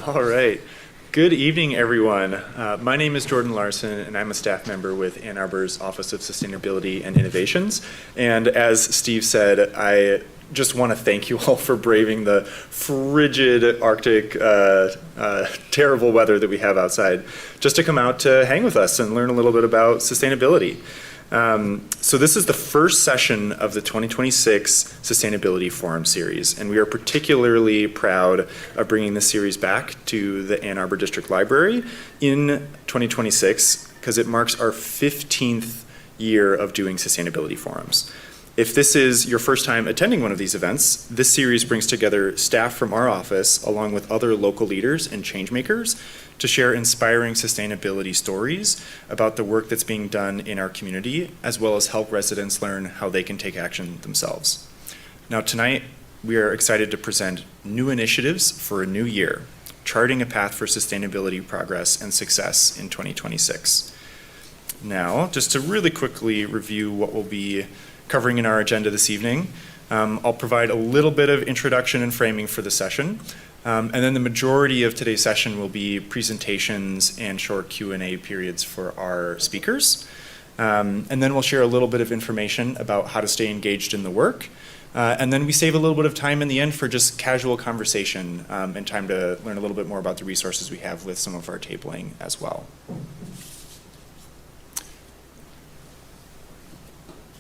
All right. Good evening, everyone. My name is Jordan Larson, and I'm a staff member with Ann Arbor's Office of Sustainability and Innovations. And as Steve said, I just want to thank you all for braving the frigid Arctic, terrible weather that we have outside, just to come out to hang with us and learn a little bit about sustainability. So this is the first session of the 2026 Sustainability Forum series, and we are particularly proud of bringing this series back to the Ann Arbor District Library in 2026 because it marks our 15th year of doing sustainability forums. If this is your first time attending one of these events, this series brings together staff from our office along with other local leaders and change makers to share inspiring sustainability stories about the work that's being done in our community, as well as help residents learn how they can take action themselves. Now tonight, we are excited to present new initiatives for a new year, charting a path for sustainability progress and success in 2026. Now, just to really quickly review what we'll be covering in our agenda this evening, I'll provide a little bit of introduction and framing for the session. And then the majority of today's session will be presentations and short Q&A periods for our speakers. And then we'll share a little bit of information about how to stay engaged in the work. And then we save a little bit of time in the end for just casual conversation and time to learn a little bit more about the resources we have with some of our tabling as well.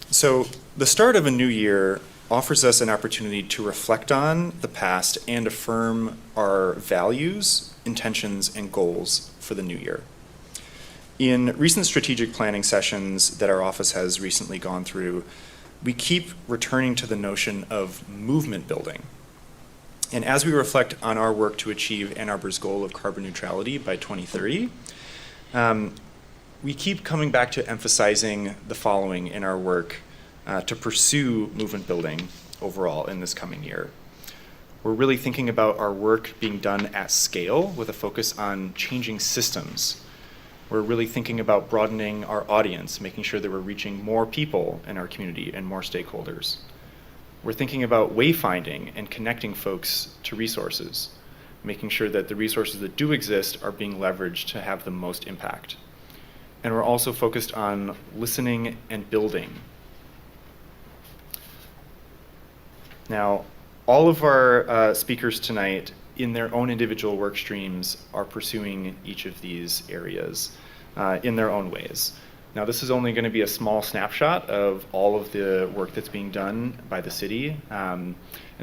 So the start of a new year offers us an opportunity to reflect on the past and affirm our values, intentions, and goals for the new year. In recent strategic planning sessions that our office has recently gone through, we keep returning to the notion of movement building. And as we reflect on our work to achieve Ann Arbor's goal of carbon neutrality by 2030, we keep coming back to emphasizing the following in our work to pursue movement building overall in this coming year. We're really thinking about our work being done at scale with a focus on changing systems. We're really thinking about broadening our audience, making sure that we're reaching more people in our community and more stakeholders. We're thinking about wayfinding and connecting folks to resources, making sure that the resources that do exist are being leveraged to have the most impact. And we're also focused on listening and building. Now, all of our speakers tonight, in their own individual work streams, are pursuing each of these areas in their own ways. Now, this is only going to be a small snapshot of all of the work that's being done by the city. And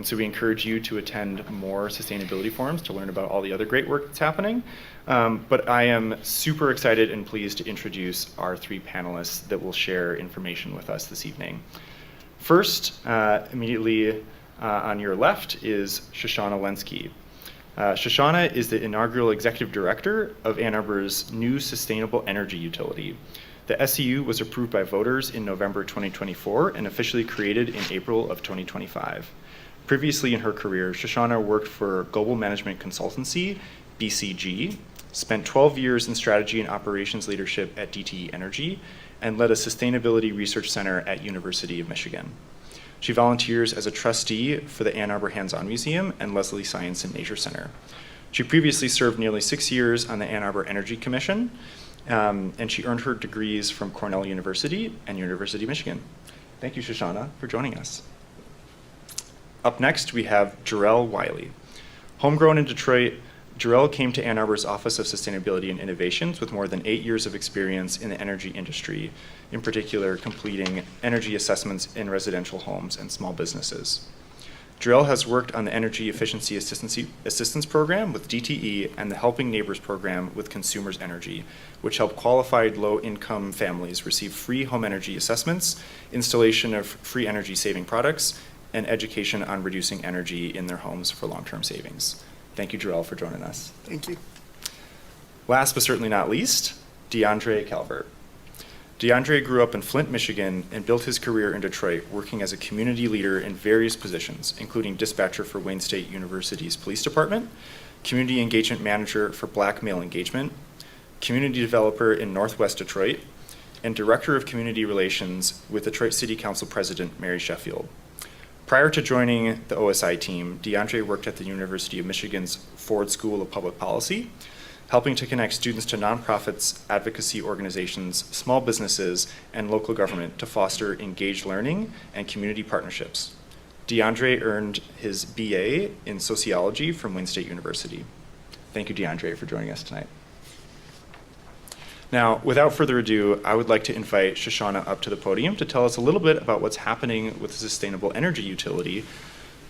so we encourage you to attend more sustainability forums to learn about all the other great work that's happening. But I am super excited and pleased to introduce our three panelists that will share information with us this evening. First, immediately on your left is Shoshana Lenski. Shoshana is the inaugural executive director of Ann Arbor's new sustainable energy utility. The SEU was approved by voters in November 2024 and officially created in April of 2025. Previously in her career, Shoshana worked for global management consultancy, BCG, spent 12 years in strategy and operations leadership at DTE Energy, and led a sustainability research center at University of Michigan. She volunteers as a trustee for the Ann Arbor Hands-On Museum and Leslie Science and Nature Center. She previously served nearly 6 years on the Ann Arbor Energy Commission, and she earned her degrees from Cornell University and University of Michigan. Thank you, Shoshana, for joining us. Up next, we have Jarrell Wiley. Homegrown in Detroit, Jarrell came to Ann Arbor's Office of Sustainability and Innovations with more than 8 years of experience in the energy industry, in particular completing energy assessments in residential homes and small businesses. Jarrell has worked on the Energy Efficiency Assistance Program with DTE and the Helping Neighbors Program with Consumers Energy, which help qualified low-income families receive free home energy assessments, installation of free energy-saving products, and education on reducing energy in their homes for long-term savings. Thank you, Jarrell, for joining us. Thank you. Last but certainly not least, DeAndre Calvert. DeAndre grew up in Flint, Michigan, and built his career in Detroit, working as a community leader in various positions, including dispatcher for Wayne State University's police department, community engagement manager for Black Male Engagement, community developer in Northwest Detroit, and director of community relations with Detroit City Council President Mary Sheffield. Prior to joining the OSI team, DeAndre worked at the University of Michigan's Ford School of Public Policy, helping to connect students to nonprofits, advocacy organizations, small businesses, and local government to foster engaged learning and community partnerships. DeAndre earned his BA in sociology from Wayne State University. Thank you, DeAndre, for joining us tonight. Now, without further ado, I would like to invite Shoshana up to the podium to tell us a little bit about what's happening with the sustainable energy utility,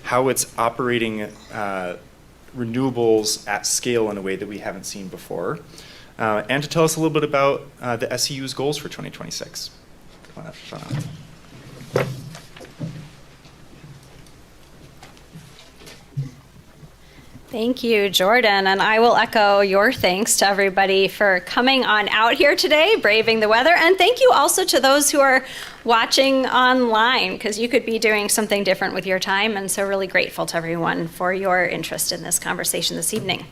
how it's operating renewables at scale in a way that we haven't seen before, and to tell us a little bit about the SEU's goals for 2026. Come on up, Shoshana. Thank you, Jordan, and I will echo your thanks to everybody for coming on out here today, braving the weather, and thank you also to those who are watching online, because you could be doing something different with your time, and so really grateful to everyone for your interest in this conversation this evening.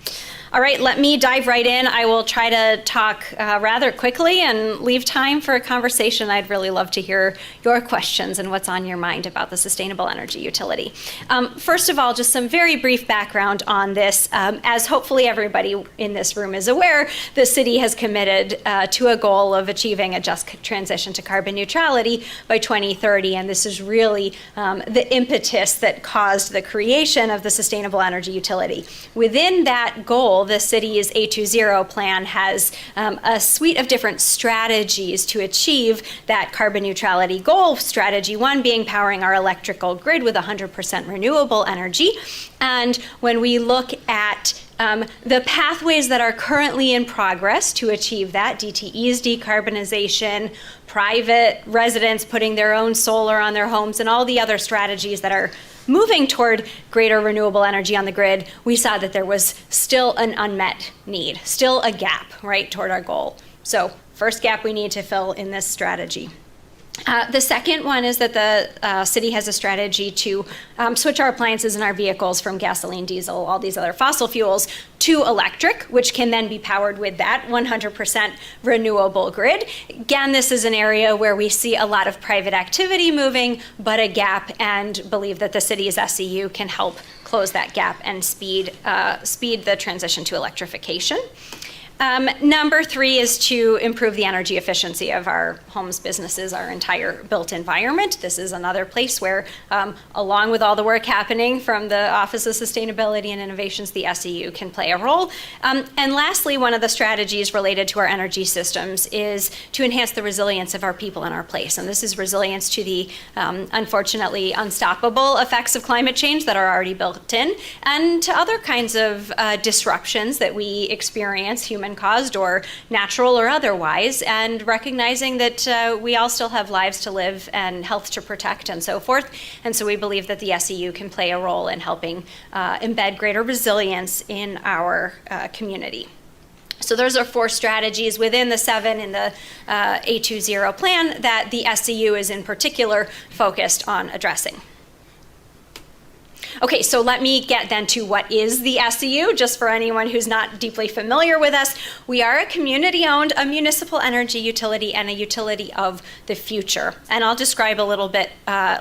All right, let me dive right in. I will try to talk rather quickly and leave time for a conversation. I'd really love to hear your questions and what's on your mind about the sustainable energy utility. First of all, just some very brief background on this. As hopefully everybody in this room is aware, the city has committed to a goal of achieving a just transition to carbon neutrality by 2030, and this is really the impetus that caused the creation of the sustainable energy utility. Within that goal, the city's A20 plan has a suite of different strategies to achieve that carbon neutrality goal. Strategy 1 being powering our electrical grid with 100% renewable energy. And when we look at the pathways that are currently in progress to achieve that, DTE's decarbonization, private residents putting their own solar on their homes, and all the other strategies that are moving toward greater renewable energy on the grid, we saw that there was still an unmet need, still a gap, right, toward our goal. So first gap we need to fill in this strategy. The second one is that the city has a strategy to switch our appliances and our vehicles from gasoline, diesel, all these other fossil fuels to electric, which can then be powered with that 100% renewable grid. Again, this is an area where we see a lot of private activity moving, but a gap, and believe that the city's SEU can help close that gap and speed the transition to electrification. Number 3 is to improve the energy efficiency of our homes, businesses, our entire built environment. This is another place where, along with all the work happening from the Office of Sustainability and Innovations, the SEU can play a role. And lastly, one of the strategies related to our energy systems is to enhance the resilience of our people in our place. And this is resilience to the, unfortunately, unstoppable effects of climate change that are already built in, and to other kinds of disruptions that we experience, human-caused or natural or otherwise, and recognizing that we all still have lives to live and health to protect and so forth. And so we believe that the SEU can play a role in helping embed greater resilience in our community. So those are 4 strategies within the 7 in the A20 plan that the SEU is in particular focused on addressing. Okay, so let me get then to what is the SEU, just for anyone who's not deeply familiar with us. We are a community-owned, a municipal energy utility, and a utility of the future. And I'll describe a little bit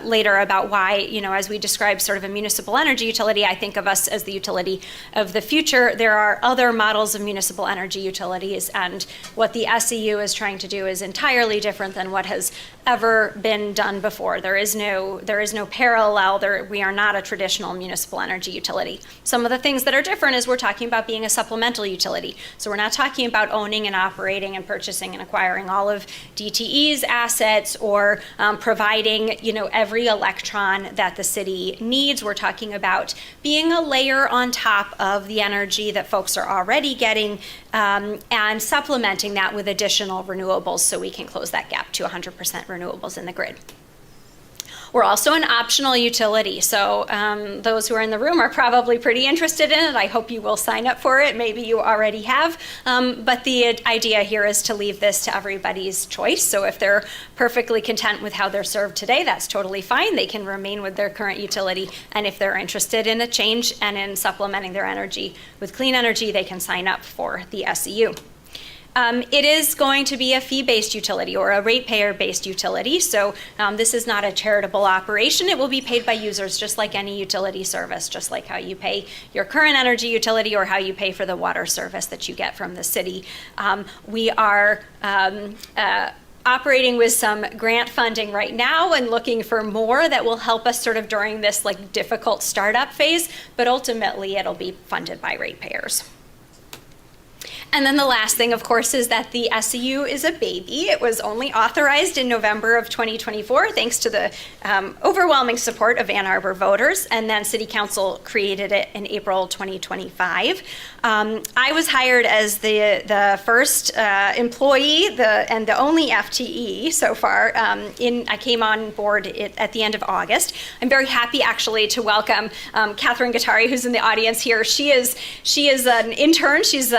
later about why, as we describe sort of a municipal energy utility, I think of us as the utility of the future. There are other models of municipal energy utilities, and what the SEU is trying to do is entirely different than what has ever been done before. There is no parallel. We are not a traditional municipal energy utility. Some of the things that are different is we're talking about being a supplemental utility. So we're not talking about owning and operating and purchasing and acquiring all of DTE's assets or providing, every electron that the city needs. We're talking about being a layer on top of the energy that folks are already getting and supplementing that with additional renewables so we can close that gap to 100% renewables in the grid. We're also an optional utility, so those who are in the room are probably pretty interested in it. I hope you will sign up for it. Maybe you already have, but the idea here is to leave this to everybody's choice. So if they're perfectly content with how they're served today, that's totally fine. They can remain with their current utility, and if they're interested in a change and in supplementing their energy with clean energy, they can sign up for the SEU. It is going to be a fee-based utility or a ratepayer-based utility. So this is not a charitable operation. It will be paid by users just like any utility service, just like how you pay your current energy utility or how you pay for the water service that you get from the city. We are operating with some grant funding right now and looking for more that will help us sort of during this like difficult startup phase, but ultimately it'll be funded by ratepayers. And then the last thing, of course, is that the SEU is a baby. It was only authorized in November of 2024, thanks to the overwhelming support of Ann Arbor voters, and then City Council created it in April 2025. I was hired as the first employee and the only FTE so far. I came on board at the end of August. I'm very happy, actually, to welcome Catherine Guattari, who's in the audience here. She is an intern. She's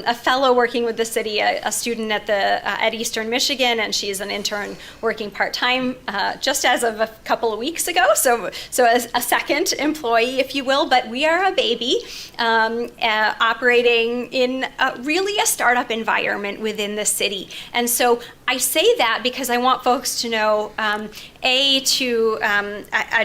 a fellow working with the city, a student at Eastern Michigan, and she's an intern working part-time just as of a couple of weeks ago, so as a second employee, if you will. But we are a baby operating in really a startup environment within the city. And so I say that because I want folks to know, I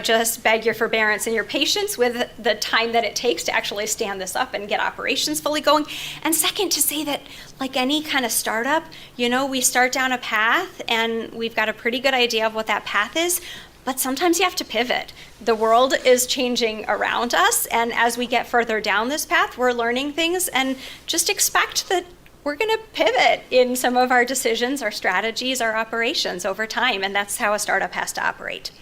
just beg your forbearance and your patience with the time that it takes to actually stand this up and get operations fully going. And second, to say that like any kind of startup, we start down a path and we've got a pretty good idea of what that path is, but sometimes you have to pivot. The world is changing around us, and as we get further down this path, we're learning things, and just expect that we're going to pivot in some of our decisions, our strategies, our operations over time, and that's how a startup has to operate.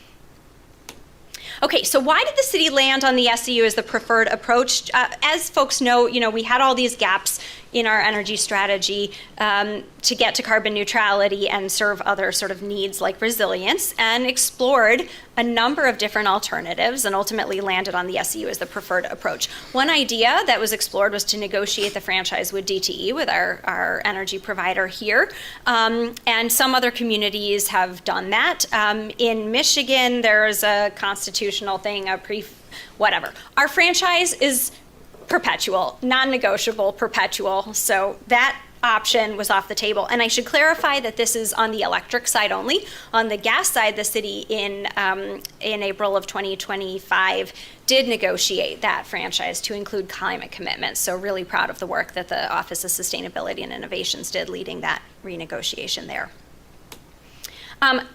Okay, so why did the city land on the SEU as the preferred approach? As folks know, we had all these gaps in our energy strategy to get to carbon neutrality and serve other sort of needs like resilience, and explored a number of different alternatives and ultimately landed on the SEU as the preferred approach. One idea that was explored was to negotiate the franchise with DTE, with our energy provider here, and some other communities have done that. In Michigan, there's a constitutional thing, whatever. Our franchise is perpetual, non-negotiable, perpetual. So that option was off the table. And I should clarify that this is on the electric side only. On the gas side, the city in April of 2025 did negotiate that franchise to include climate commitments. So really proud of the work that the Office of Sustainability and Innovations did leading that renegotiation there.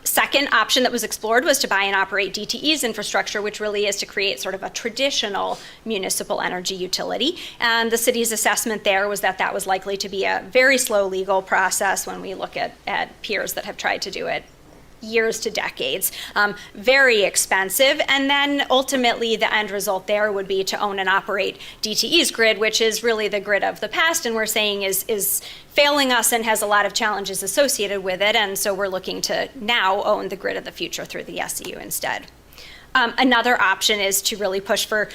Second option that was explored was to buy and operate DTE's infrastructure, which really is to create sort of a traditional municipal energy utility. And the city's assessment there was that that was likely to be a very slow legal process when we look at peers that have tried to do it years to decades, very expensive, and then ultimately the end result there would be to own and operate DTE's grid, which is really the grid of the past, and we're saying is failing us and has a lot of challenges associated with it, and so we're looking to now own the grid of the future through the SEU instead. Another option is to really push for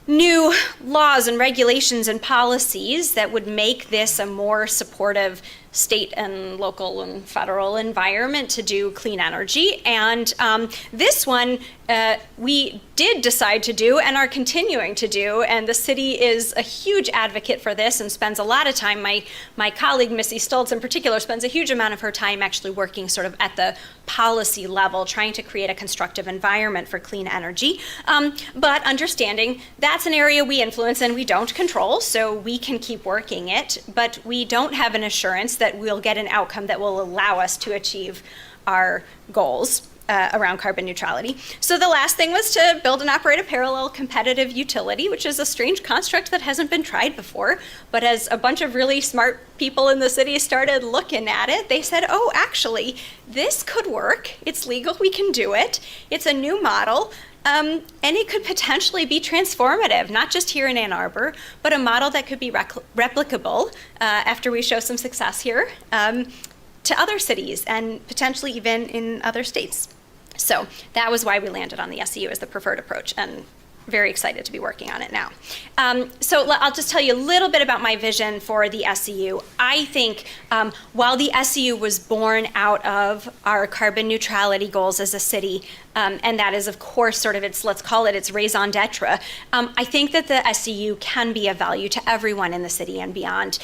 new laws and regulations and policies that would make this a more supportive state and local and federal environment to do clean energy. And this one we did decide to do and are continuing to do, and the city is a huge advocate for this and spends a lot of time. My colleague, Missy Stoltz in particular, spends a huge amount of her time actually working sort of at the policy level, trying to create a constructive environment for clean energy. But understanding that's an area we influence and we don't control, so we can keep working it, but we don't have an assurance that we'll get an outcome that will allow us to achieve our goals around carbon neutrality. So the last thing was to build and operate a parallel competitive utility, which is a strange construct that hasn't been tried before. But as a bunch of really smart people in the city started looking at it, they said, oh, actually, this could work. It's legal, we can do it. It's a new model. And it could potentially be transformative, not just here in Ann Arbor, but a model that could be replicable after we show some success here to other cities and potentially even in other states. So that was why we landed on the SEU as the preferred approach. And very excited to be working on it now. So I'll just tell you a little bit about my vision for the SEU. I think while the SEU was born out of our carbon neutrality goals as a city, and that is, of course, sort of let's call it its raison d'etre, I think that the SEU can be of value to everyone in the city and beyond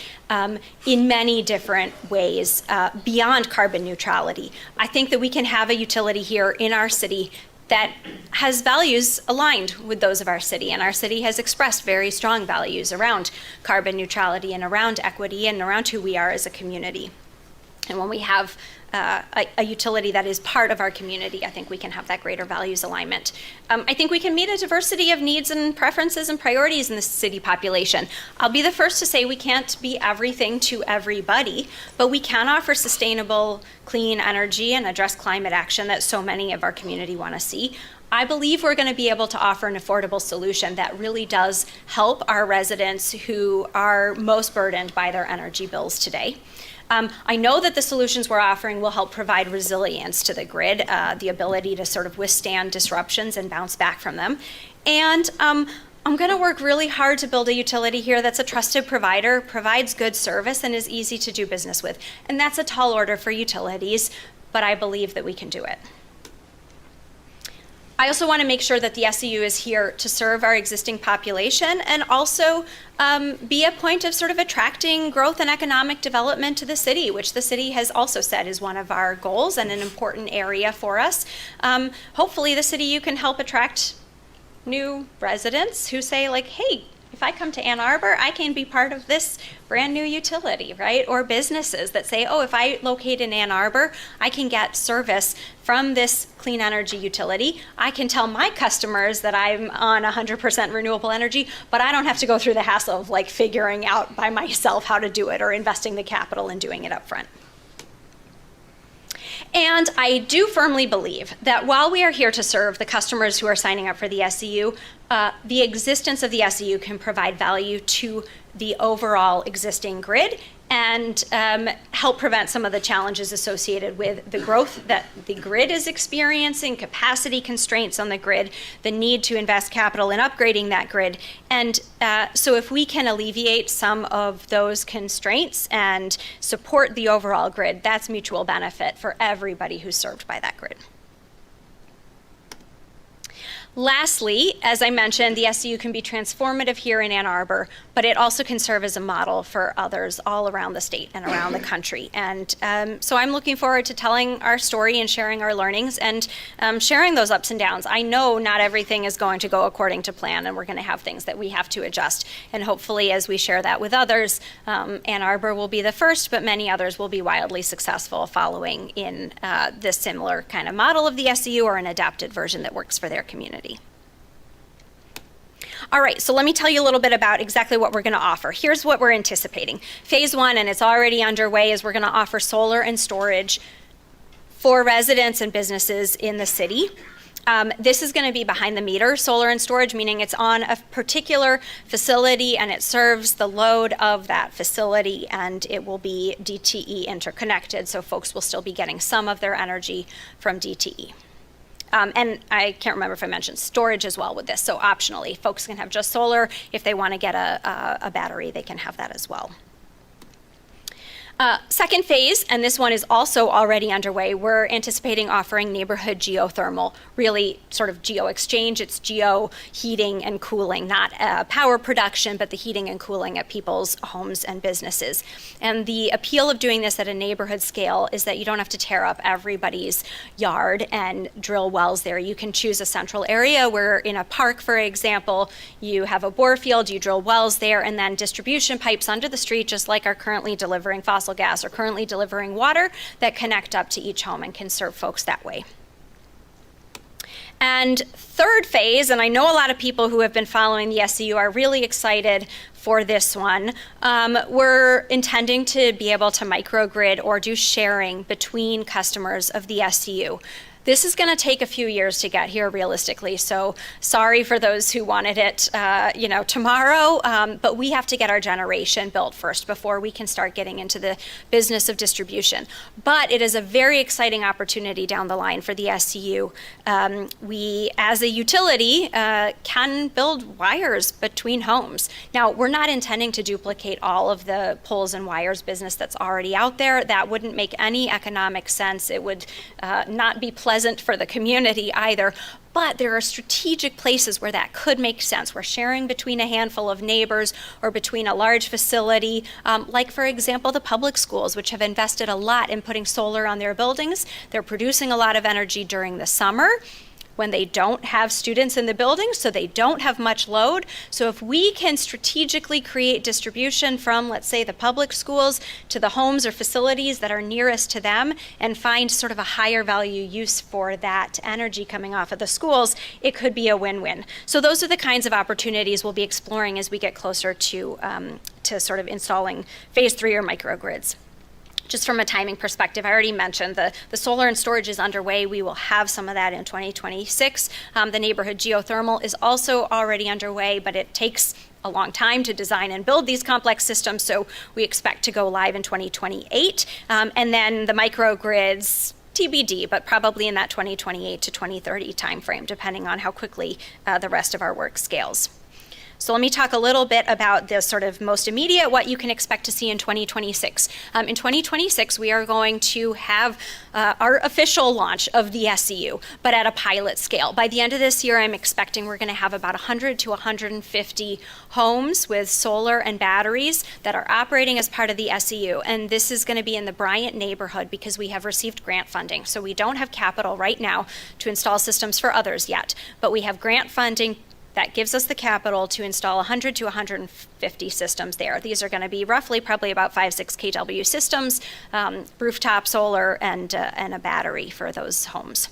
in many different ways beyond carbon neutrality. I think that we can have a utility here in our city that has values aligned with those of our city, and our city has expressed very strong values around carbon neutrality and around equity and around who we are as a community. And when we have a utility that is part of our community, I think we can have that greater values alignment. I think we can meet a diversity of needs and preferences and priorities in the city population. I'll be the first to say we can't be everything to everybody, but we can offer sustainable, clean energy and address climate action that so many of our community want to see. I believe we're going to be able to offer an affordable solution that really does help our residents who are most burdened by their energy bills today. I know that the solutions we're offering will help provide resilience to the grid, the ability to sort of withstand disruptions and bounce back from them. And I'm going to work really hard to build a utility here that's a trusted provider, provides good service, and is easy to do business with. And that's a tall order for utilities, but I believe that we can do it. I also want to make sure that the SEU is here to serve our existing population and also be a point of sort of attracting growth and economic development to the city, which the city has also said is one of our goals and an important area for us. Hopefully the city you can help attract new residents who say like, hey, if I come to Ann Arbor, I can be part of this brand new utility, right? Or businesses that say, oh, if I locate in Ann Arbor, I can get service from this clean energy utility. I can tell my customers that I'm on 100% renewable energy, but I don't have to go through the hassle of like figuring out by myself how to do it or investing the capital and doing it up front. And I do firmly believe that while we are here to serve the customers who are signing up for the SEU, the existence of the SEU can provide value to the overall existing grid and help prevent some of the challenges associated with the growth that the grid is experiencing, capacity constraints on the grid, the need to invest capital in upgrading that grid. And so if we can alleviate some of those constraints and support the overall grid, that's mutual benefit for everybody who's served by that grid. Lastly, as I mentioned, the SEU can be transformative here in Ann Arbor, but it also can serve as a model for others all around the state and around the country. And so I'm looking forward to telling our story and sharing our learnings and sharing those ups and downs. I know not everything is going to go according to plan, and we're going to have things that we have to adjust. And hopefully, as we share that with others, Ann Arbor will be the first, but many others will be wildly successful following in this similar kind of model of the SEU or an adapted version that works for their community. All right, so let me tell you a little bit about exactly what we're going to offer. Here's what we're anticipating. Phase 1, and it's already underway, is we're going to offer solar and storage for residents and businesses in the city. This is going to be behind the meter solar and storage, meaning it's on a particular facility and it serves the load of that facility, and it will be DTE interconnected, so folks will still be getting some of their energy from DTE. And I can't remember if I mentioned storage as well with this, so optionally, folks can have just solar. If they want to get a battery, they can have that as well. Second phase, and this one is also already underway, we're anticipating offering neighborhood geothermal, really sort of geo-exchange. It's geo-heating and cooling, not power production, but the heating and cooling at people's homes and businesses. And the appeal of doing this at a neighborhood scale is that you don't have to tear up everybody's yard and drill wells there. You can choose a central area where in a park, for example, you have a bore field, you drill wells there, and then distribution pipes under the street, just like are currently delivering fossil gas or currently delivering water, that connect up to each home and can serve folks that way. And third phase, and I know a lot of people who have been following the SEU are really excited for this one, we're intending to be able to microgrid or do sharing between customers of the SEU. This is going to take a few years to get here realistically. So sorry for those who wanted it, tomorrow. But we have to get our generation built first before we can start getting into the business of distribution. But it is a very exciting opportunity down the line for the SCU. We, as a utility, can build wires between homes. Now, we're not intending to duplicate all of the poles and wires business that's already out there. That wouldn't make any economic sense. It would not be pleasant for the community either. But there are strategic places where that could make sense. We're sharing between a handful of neighbors or between a large facility, like, for example, the public schools, which have invested a lot in putting solar on their buildings. They're producing a lot of energy during the summer when they don't have students in the building, so they don't have much load. So if we can strategically create distribution from, let's say, the public schools to the homes or facilities that are nearest to them and find sort of a higher value use for that energy coming off of the schools, it could be a win-win. So those are the kinds of opportunities we'll be exploring as we get closer to sort of installing phase 3 or microgrids. Just from a timing perspective, I already mentioned the solar and storage is underway. We will have some of that in 2026. The neighborhood geothermal is also already underway, but it takes a long time to design and build these complex systems, so we expect to go live in 2028. And then the microgrids, TBD, but probably in that 2028 to 2030 timeframe, depending on how quickly the rest of our work scales. So let me talk a little bit about the sort of most immediate, what you can expect to see in 2026. In 2026, we are going to have our official launch of the SCU, but at a pilot scale. By the end of this year, I'm expecting we're going to have about 100 to 150 homes with solar and batteries that are operating as part of the SCU. And this is going to be in the Bryant neighborhood because we have received grant funding. So we don't have capital right now to install systems for others yet, but we have grant funding that gives us the capital to install 100 to 150 systems there. These are going to be roughly probably about 5-6 kW systems, rooftop solar, and a battery for those homes.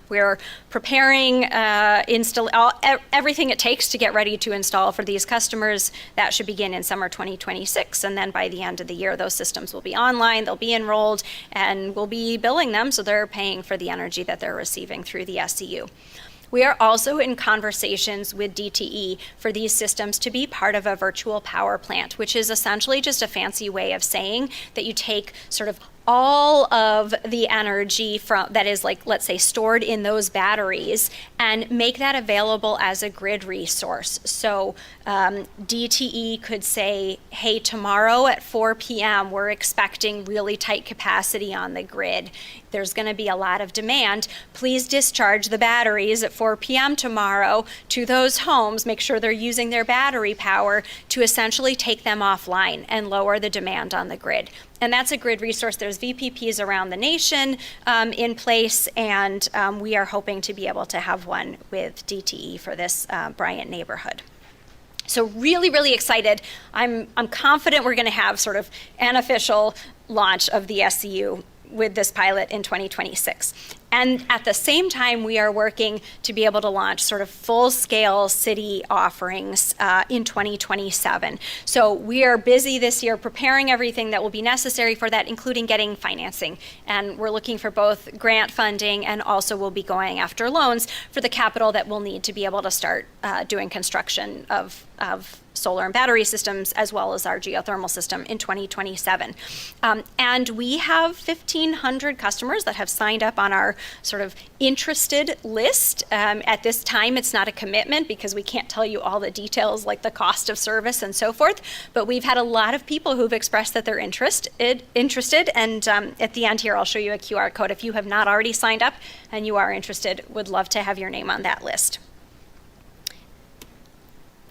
We're preparing everything it takes to get ready to install for these customers. That should begin in summer 2026, and then by the end of the year, those systems will be online, they'll be enrolled, and we'll be billing them, so they're paying for the energy that they're receiving through the SCU. We are also in conversations with DTE for these systems to be part of a virtual power plant, which is essentially just a fancy way of saying that you take sort of all of the energy that is, like, let's say, stored in those batteries and make that available as a grid resource. So DTE could say, hey, tomorrow at 4 p.m. we're expecting really tight capacity on the grid. There's going to be a lot of demand. Please discharge the batteries at 4 p.m. tomorrow to those homes. Make sure they're using their battery power to essentially take them offline and lower the demand on the grid. And that's a grid resource. There's VPPs around the nation in place, and we are hoping to be able to have one with DTE for this Bryant neighborhood. So really, really excited. I'm confident we're going to have sort of an official launch of the SCU with this pilot in 2026. And at the same time, we are working to be able to launch sort of full-scale city offerings in 2027. So we are busy this year preparing everything that will be necessary for that, including getting financing. And we're looking for both grant funding, and also we'll be going after loans for the capital that we'll need to be able to start doing construction of solar and battery systems, as well as our geothermal system in 2027. And we have 1,500 customers that have signed up on our sort of interested list. At this time, it's not a commitment because we can't tell you all the details, like the cost of service and so forth, but we've had a lot of people who've expressed that they're interested. And at the end here, I'll show you a QR code. If you have not already signed up and you are interested, would love to have your name on that list.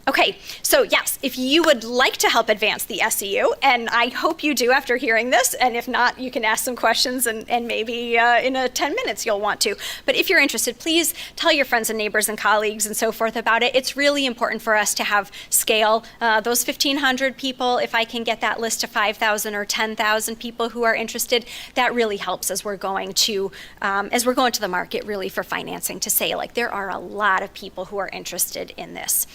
Okay, so yes, if you would like to help advance the SCU, and I hope you do after hearing this, and if not, you can ask some questions, and maybe in 10 minutes you'll want to. But if you're interested, please tell your friends and neighbors and colleagues and so forth about it. It's really important for us to have scale. Those 1,500 people, if I can get that list to 5,000 or 10,000 people who are interested, that really helps as we're going to the market really for financing, to say, like, there are a lot of people who are interested in this.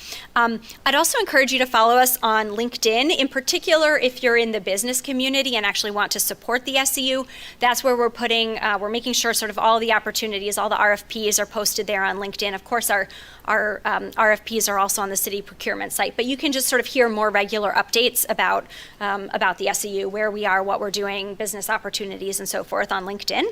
I'd also encourage you to follow us on LinkedIn, in particular if you're in the business community and actually want to support the SEU. That's where we're making sure sort of all the opportunities, all the RFPs are posted there on LinkedIn. Of course, our RFPs are also on the city procurement site, but you can just sort of hear more regular updates about the SEU, where we are, what we're doing, business opportunities, and so forth on LinkedIn.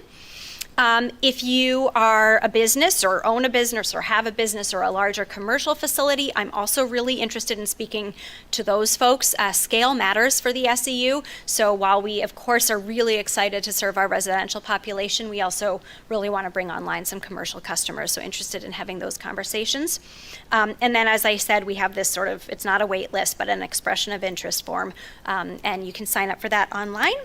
If you are a business or own a business or have a business or a larger commercial facility, I'm also really interested in speaking to those folks. Scale matters for the SEU. So while we, of course, are really excited to serve our residential population, we also really want to bring online some commercial customers. So interested in having those conversations. And then, as I said, we have this sort of, it's not a wait list, but an expression of interest form. And you can sign up for that online.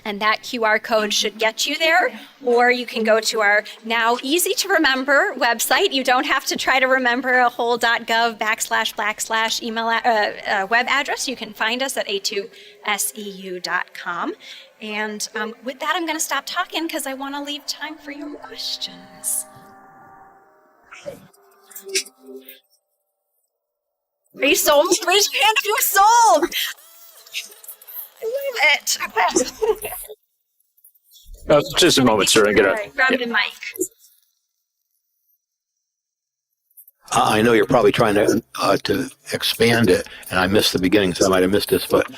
And that QR code should get you there, or you can go to our now easy to remember website. You don't have to try to remember a whole .gov // email web address. You can find us at a2seu.com. And with that, I'm going to stop talking because I want to leave time for your questions. Are you sold? Raise your hand if you're sold. I love it. Just a moment, sir. Grab the mic. I know you're probably trying to expand it, and I missed the beginning, so I might have missed this. But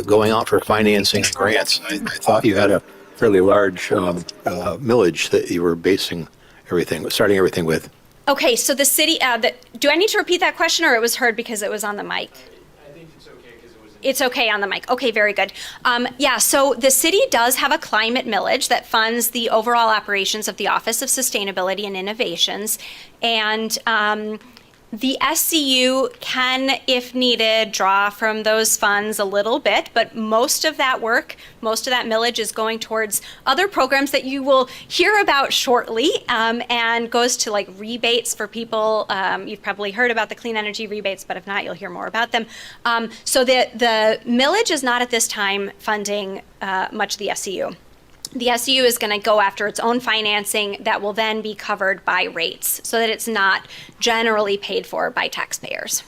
going out for financing and grants, I thought you had a fairly large millage that you were starting everything with. Okay, so the city. Do I need to repeat that question, or it was heard because it was on the mic? It's okay on the mic. Okay, very good. So the city does have a climate millage that funds the overall operations of the Office of Sustainability and Innovations. And the SCU can, if needed, draw from those funds a little bit, but most of that millage is going towards other programs that you will hear about shortly, and goes to like rebates for people. You've probably heard about the clean energy rebates, but if not, you'll hear more about them. So the millage is not at this time funding much the SCU. The SCU is going to go after its own financing that will then be covered by rates, so that it's not generally paid for by taxpayers.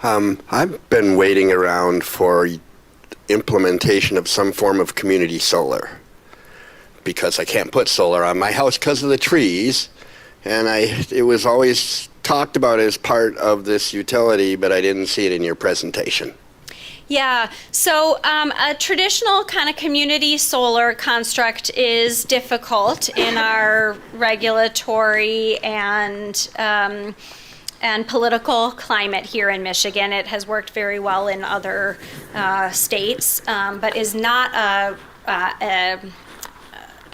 I've been waiting around for implementation of some form of community solar, because I can't put solar on my house because of the trees, and it was always talked about as part of this utility, but I didn't see it in your presentation. Yeah, so a traditional kind of community solar construct is difficult in our regulatory and political climate here in Michigan. It has worked very well in other states, but is not a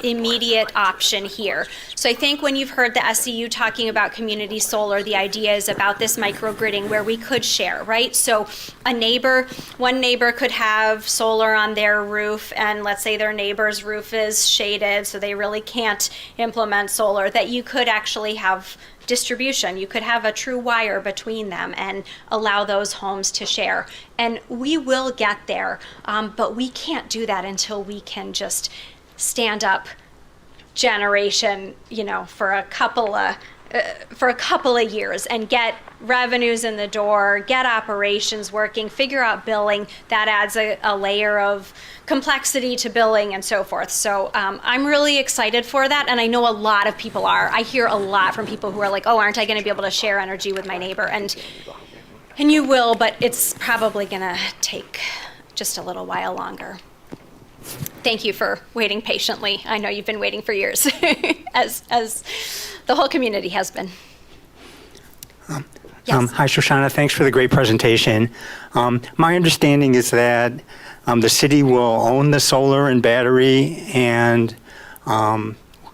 immediate option here. So I think when you've heard the SCU talking about community solar, the idea is about this microgridding where we could share, right? So one neighbor could have solar on their roof, and let's say their neighbor's roof is shaded, so they really can't implement solar, that you could actually have distribution. You could have a true wire between them and allow those homes to share. And we will get there, but we can't do that until we can just stand up generation, for a couple of years and get revenues in the door, get operations working, figure out billing. That adds a layer of complexity to billing and so forth. So I'm really excited for that, and I know a lot of people are. I hear a lot from people who are like, oh, aren't I going to be able to share energy with my neighbor? And you will, but it's probably going to take just a little while longer. Thank you for waiting patiently. I know you've been waiting for years, as the whole community has been. Yes. Hi, Shoshana. Thanks for the great presentation. My understanding is that the city will own the solar and battery and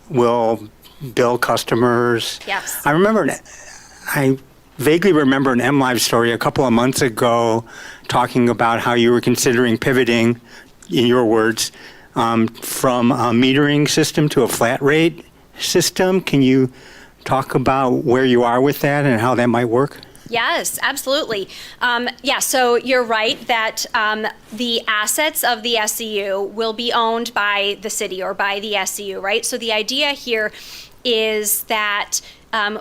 will bill customers. Yes. I vaguely remember an MLive story a couple of months ago talking about how you were considering pivoting, in your words, from a metering system to a flat rate system. Can you talk about where you are with that and how that might work? Yes, absolutely. Yeah, so you're right that the assets of the SCU will be owned by the city or by the SCU, right? So the idea here is that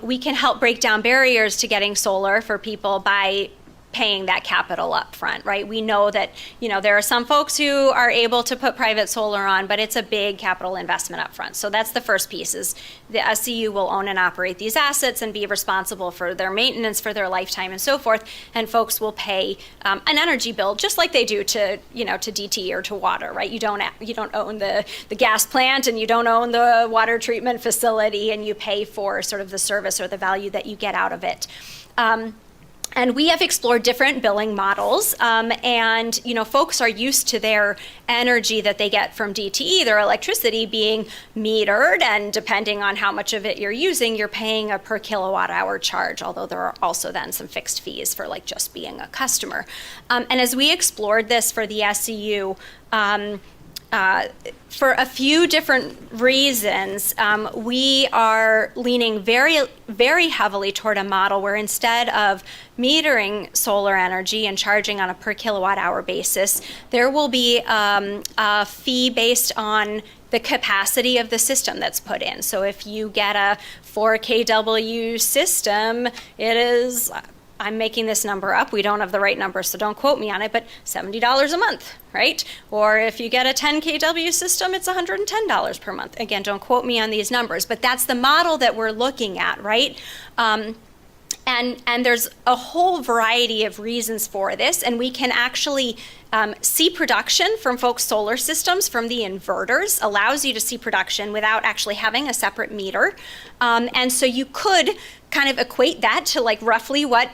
we can help break down barriers to getting solar for people by paying that capital up front, right? We know that, there are some folks who are able to put private solar on, but it's a big capital investment up front. So that's the first piece, is the SCU will own and operate these assets and be responsible for their maintenance for their lifetime and so forth. And folks will pay an energy bill just like they do to, to DT or to water, right? You don't own the gas plant and you don't own the water treatment facility, and you pay for sort of the service or the value that you get out of it. And we have explored different billing models, and folks are used to their energy that they get from DTE, their electricity, being metered, and depending on how much of it you're using, you're paying a per kilowatt hour charge, although there are also then some fixed fees for just being a customer. And as we explored this for the SCU, for a few different reasons, we are leaning very, very heavily toward a model where instead of metering solar energy and charging on a per kilowatt hour basis, there will be a fee based on the capacity of the system that's put in. So if you get a 4 kW system, it is, I'm making this number up, we don't have the right number, so don't quote me on it, but $70 a month, right? Or if you get a 10 kW system, it's $110 per month. Again, don't quote me on these numbers, but that's the model that we're looking at, right? And there's a whole variety of reasons for this, and we can actually see production from folks' solar systems from the inverters. Allows you to see production without actually having a separate meter. And so you could kind of equate that to roughly what,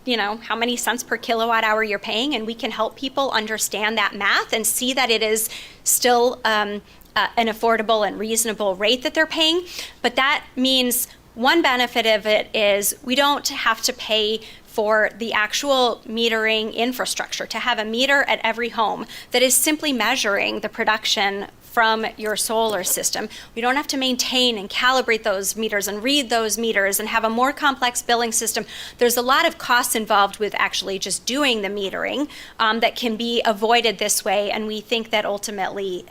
how many cents per kilowatt hour you're paying, and we can help people understand that math and see that it is still an affordable and reasonable rate that they're paying. But that means one benefit of it is we don't have to pay for the actual metering infrastructure, to have a meter at every home that is simply measuring the production from your solar system. We don't have to maintain and calibrate those meters and read those meters and have a more complex billing system. There's a lot of costs involved with actually just doing the metering that can be avoided this way, and we think that ultimately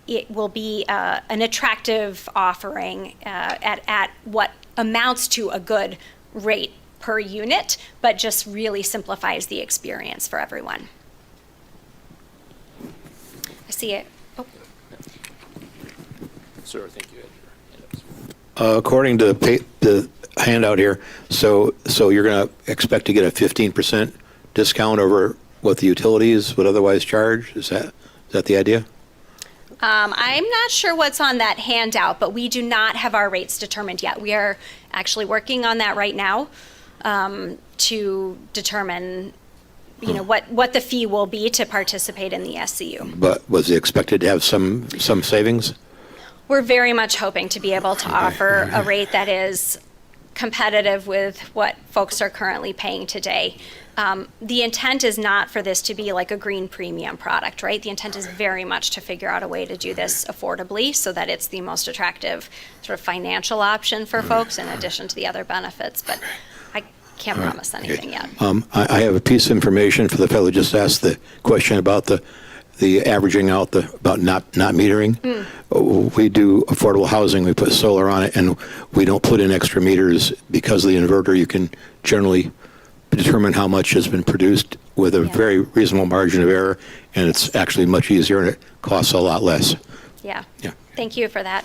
it will be an attractive offering at what amounts to a good rate per unit, but just really simplifies the experience for everyone. I see it. Oh. Sir, I think you had your hand up. According to the handout here, so you're going to expect to get a 15% discount over what the utilities would otherwise charge? Is that the idea? I'm not sure what's on that handout, but we do not have our rates determined yet. We are actually working on that right now to determine what the fee will be to participate in the SCU. But was it expected to have some savings? We're very much hoping to be able to offer a rate that is competitive with what folks are currently paying today. The intent is not for this to be like a green premium product, right? The intent is very much to figure out a way to do this affordably so that it's the most attractive sort of financial option for folks in addition to the other benefits. But I can't promise anything yet. I have a piece of information for the fellow who just asked the question about the averaging out, about not metering. We do affordable housing. We put solar on it, and we don't put in extra meters because of the inverter. You can generally determine how much has been produced with a very reasonable margin of error, and it's actually much easier and it costs a lot less. Yeah. Thank you for that.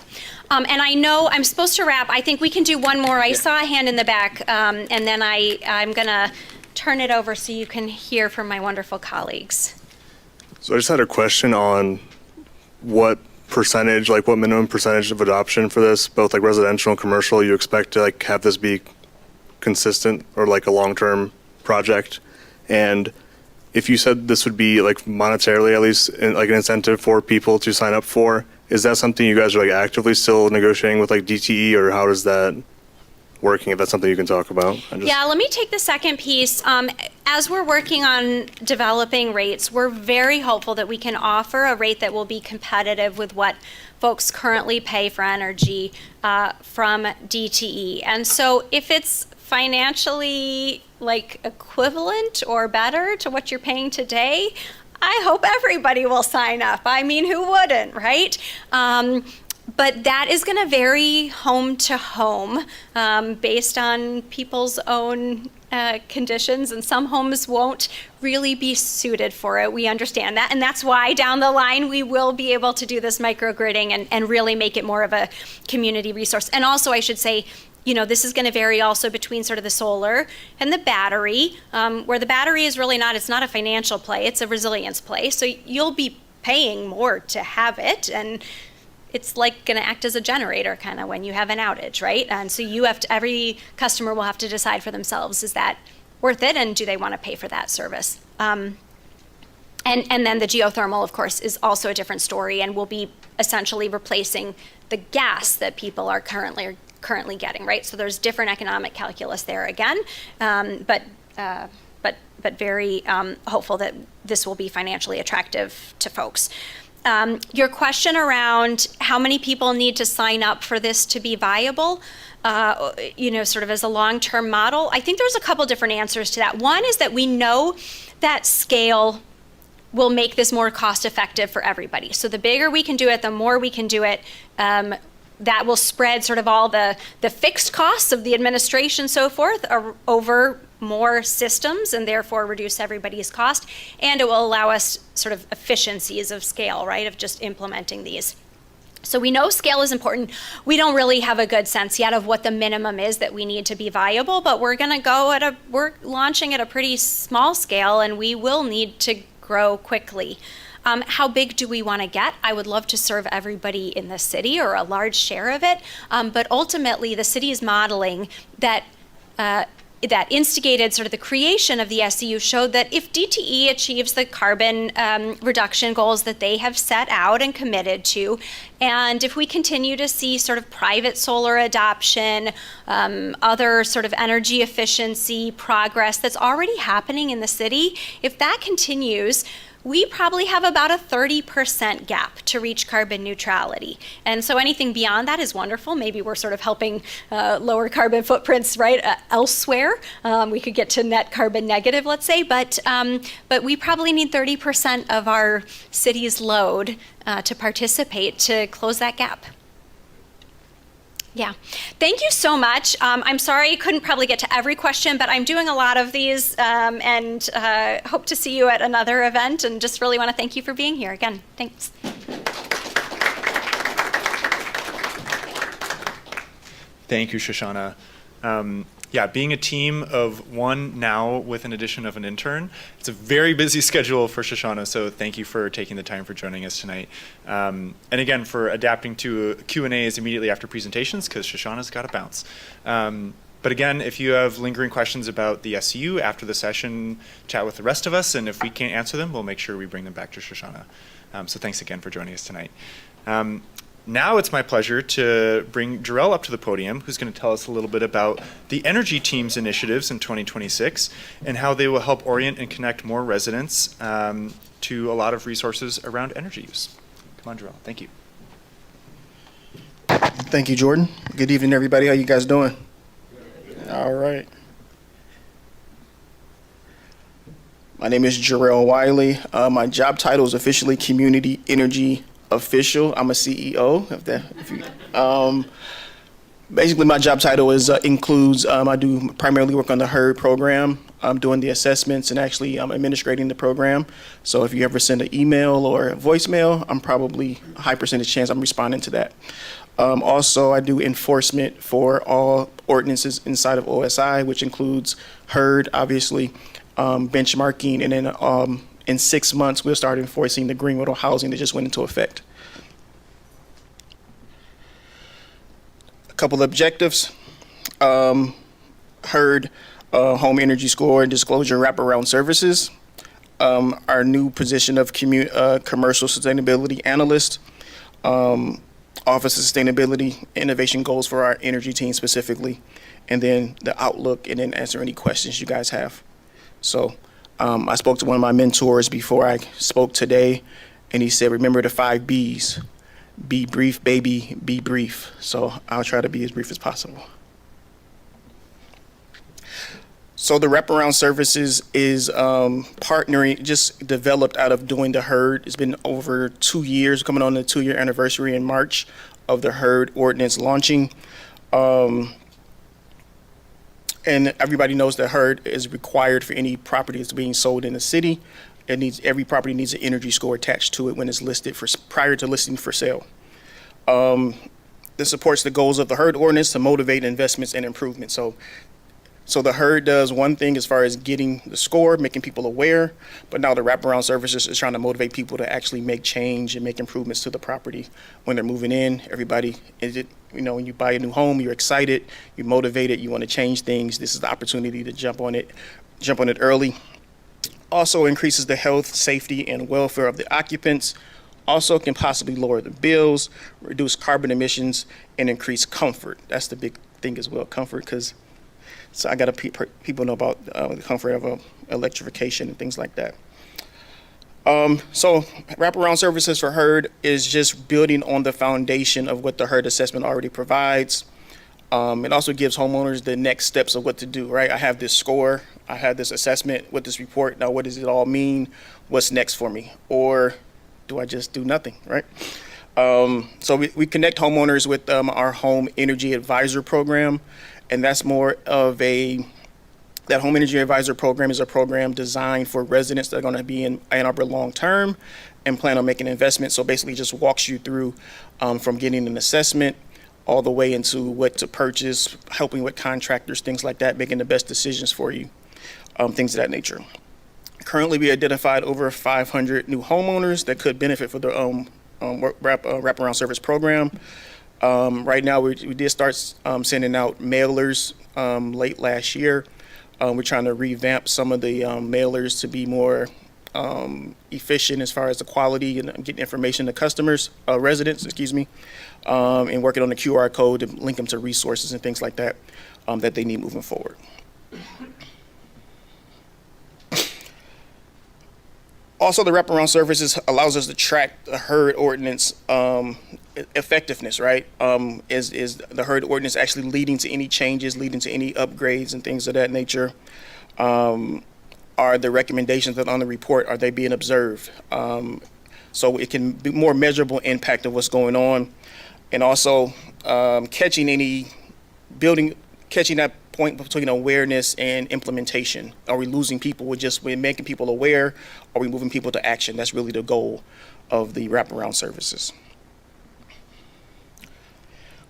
And I know I'm supposed to wrap. I think we can do one more. I saw a hand in the back, and then I'm going to turn it over so you can hear from my wonderful colleagues. So I just had a question on what percentage, what minimum percentage of adoption for this, both residential and commercial, you expect to have this be consistent or a long-term project. And if you said this would be monetarily at least an incentive for people to sign up for, is that something you guys are actively still negotiating with DTE, or how is that working, if that's something you can talk about? Yeah, let me take the second piece. As we're working on developing rates, we're very hopeful that we can offer a rate that will be competitive with what folks currently pay for energy from DTE. And so if it's financially like equivalent or better to what you're paying today, I hope everybody will sign up. I mean, who wouldn't, right? But that is going to vary home to home based on people's own conditions, and some homes won't really be suited for it. We understand that, and that's why down the line we will be able to do this microgridding and really make it more of a community resource. And also, I should say, you know, this is going to vary also between sort of the solar and the battery, where the battery is really not, it's not a financial play, it's a resilience play. So you'll be paying more to have it, and it's like going to act as a generator kind of when you have an outage, right? And so you have to, every customer will have to decide for themselves, is that worth it, and do they want to pay for that service? And then the geothermal, of course, is also a different story, and will be essentially replacing the gas that people are currently getting, right? So there's different economic calculus there again, but very hopeful that this will be financially attractive to folks. Your question around how many people need to sign up for this to be viable, you know, sort of as a long-term model, I think there's a couple different answers to that. One is that we know that scale will make this more cost-effective for everybody. So the bigger we can do it, the more we can do it. That will spread sort of all the fixed costs of the administration, so forth, over more systems, and therefore reduce everybody's cost. And it will allow us sort of efficiencies of scale, right, of just implementing these. So we know scale is important. We don't really have a good sense yet of what the minimum is that we need to be viable, but we're launching at a pretty small scale, and we will need to grow quickly. How big do we want to get? I would love to serve everybody in the city, or a large share of it, but ultimately the city is modeling that that instigated sort of the creation of the SCU showed that if DTE achieves the carbon reduction goals that they have set out and committed to, and if we continue to see sort of private solar adoption, other sort of energy efficiency progress that's already happening in the city, if that continues, we probably have about a 30% gap to reach carbon neutrality. And so anything beyond that is wonderful. Maybe we're sort of helping lower carbon footprints, right, elsewhere. We could get to net carbon negative, let's say, but we probably need 30% of our city's load to participate to close that gap. Yeah, thank you so much. I'm sorry I couldn't probably get to every question, but I'm doing a lot of these, and hope to see you at another event, and just really want to thank you for being here again. Thanks. Thank you, Shoshana. Yeah, being a team of one now with an addition of an intern, it's a very busy schedule for Shoshana, so thank you for taking the time for joining us tonight. And again, for adapting to Q&As immediately after presentations, because Shoshana's got to bounce. But again, if you have lingering questions about the SCU after the session, chat with the rest of us, and if we can't answer them, we'll make sure we bring them back to Shoshana. So thanks again for joining us tonight. Now it's my pleasure to bring Jarrell up to the podium, who's going to tell us a little bit about the Energy Team's initiatives in 2026 and how they will help orient and connect more residents to a lot of resources around energy use. Come on, Jarrell. Thank you. Thank you, Jordan. Good evening, everybody. How you guys doing? All right. My name is Jarrell Wiley. My job title is officially Community Energy Official. I'm a CEO. Basically, my job title includes I do primarily work on the HERD program. I'm doing the assessments and actually administrating the program. So if you ever send an email or a voicemail, I'm probably a high percentage chance I'm responding to that. Also, I do enforcement for all ordinances inside of OSI, which includes HERD, obviously, benchmarking, and then in 6 months, we'll start enforcing the green rental housing that just went into effect. A couple of objectives. HERD, home energy score and disclosure wraparound services. Our new position of commercial sustainability analyst. Office of Sustainability Innovation Goals for our energy team specifically. And then the outlook, and then answer any questions you guys have. So. I spoke to one of my mentors before I spoke today, and he said, remember the 5 B's. Be brief, baby, be brief. So I'll try to be as brief as possible. So the wraparound services is partnering, just developed out of doing the herd. It's been over 2 years, coming on the 2-year anniversary in March of the herd ordinance launching. And everybody knows that herd is required for any property that's being sold in the city. Every property needs an energy score attached to it when it's listed prior to listing for sale. This supports the goals of the herd ordinance to motivate investments and improvements. So the herd does one thing as far as getting the score, making people aware, but now the wraparound services is trying to motivate people to actually make change and make improvements to the property when they're moving in. Everybody, when you buy a new home, you're excited, you're motivated, you want to change things. This is the opportunity to jump on it early. Also increases the health, safety, and welfare of the occupants. Also can possibly lower the bills, reduce carbon emissions, and increase comfort. That's the big thing as well, comfort, because so I got to people know about the comfort of electrification and things like that. So wraparound services for herd is just building on the foundation of what the herd assessment already provides. It also gives homeowners the next steps of what to do, right? I have this score, I have this assessment with this report. Now, what does it all mean? What's next for me? Or do I just do nothing, right? So we connect homeowners with our home energy advisor program. And that's more of that home energy advisor program is a program designed for residents that are going to be in Ann Arbor long term and plan on making investments. So basically just walks you through from getting an assessment all the way into what to purchase, helping with contractors, things like that, making the best decisions for you, things of that nature. Currently, we identified over 500 new homeowners that could benefit from the wraparound service program. Right now, we did start sending out mailers late last year. We're trying to revamp some of the mailers to be more efficient as far as the quality and getting information to residents, and working on the QR code to link them to resources and things like that that they need moving forward. Also, the wraparound services allows us to track the herd ordinance effectiveness, right? Is the herd ordinance actually leading to any changes, leading to any upgrades and things of that nature? Are the recommendations that on the report, are they being observed? So it can be more measurable impact of what's going on. And also catching that point between awareness and implementation. Are we losing people with just making people aware? Are we moving people to action? That's really the goal of the wraparound services.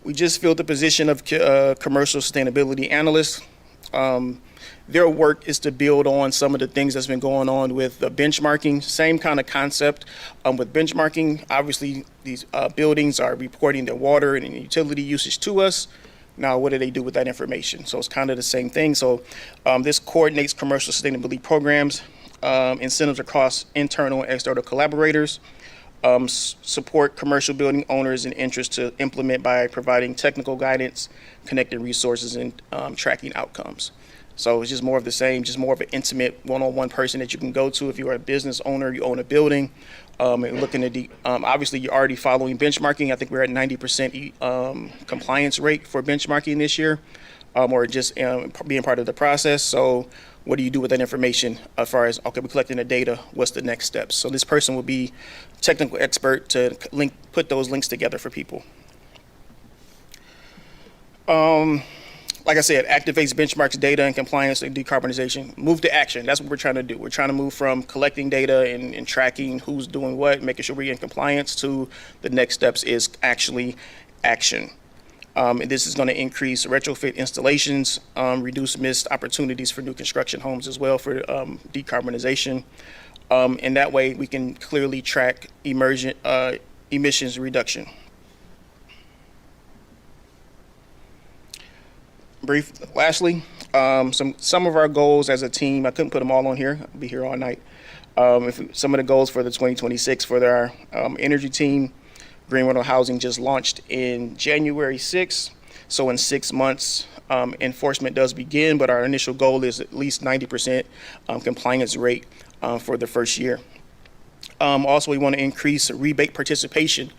We just filled the position of commercial sustainability analyst. Their work is to build on some of the things that's been going on with benchmarking. Same kind of concept with benchmarking. Obviously, these buildings are reporting their water and utility usage to us. Now, what do they do with that information? So it's kind of the same thing. So this coordinates commercial sustainability programs, incentives across internal and external collaborators, support commercial building owners and interests to implement by providing technical guidance, connecting resources, and tracking outcomes. So it's just more of the same, just more of an intimate one-on-one person that you can go to if you're a business owner, you own a building, and looking at obviously you're already following benchmarking. I think we're at 90% compliance rate for benchmarking this year, or just being part of the process. So what do you do with that information as far as, okay, we're collecting the data, what's the next steps? So this person will be technical expert to put those links together for people. Like I said, activates benchmarks data and compliance and decarbonization. Move to action. That's what we're trying to do. We're trying to move from collecting data and tracking who's doing what, making sure we're in compliance, to the next steps is actually action. And this is going to increase retrofit installations, reduce missed opportunities for new construction homes as well for decarbonization. And that way we can clearly track emissions reduction. Lastly, some of our goals as a team, I couldn't put them all on here. I'll be here all night. Some of the goals for the 2026 for our energy team, Green Rental Housing just launched in January 6th. So in 6 months, enforcement does begin, but our initial goal is at least 90% compliance rate for the first year. Also, we want to increase rebate participation.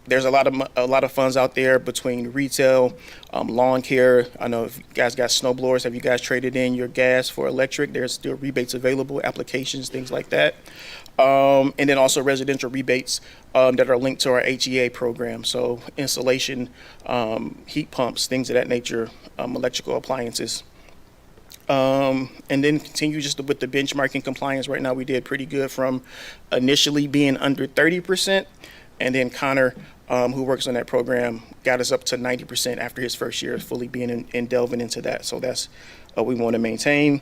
there's a lot of funds out there between retail, lawn care. I know if you guys got snow blowers, have you guys traded in your gas for electric? There's still rebates available, applications, things like that. And then also residential rebates that are linked to our HEA program. So insulation, heat pumps, things of that nature, electrical appliances. And then continue just with the benchmarking compliance. Right now, we did pretty good from initially being under 30%. And then Connor, who works on that program, got us up to 90% after his first year, fully being in delving into that. So that's what we want to maintain.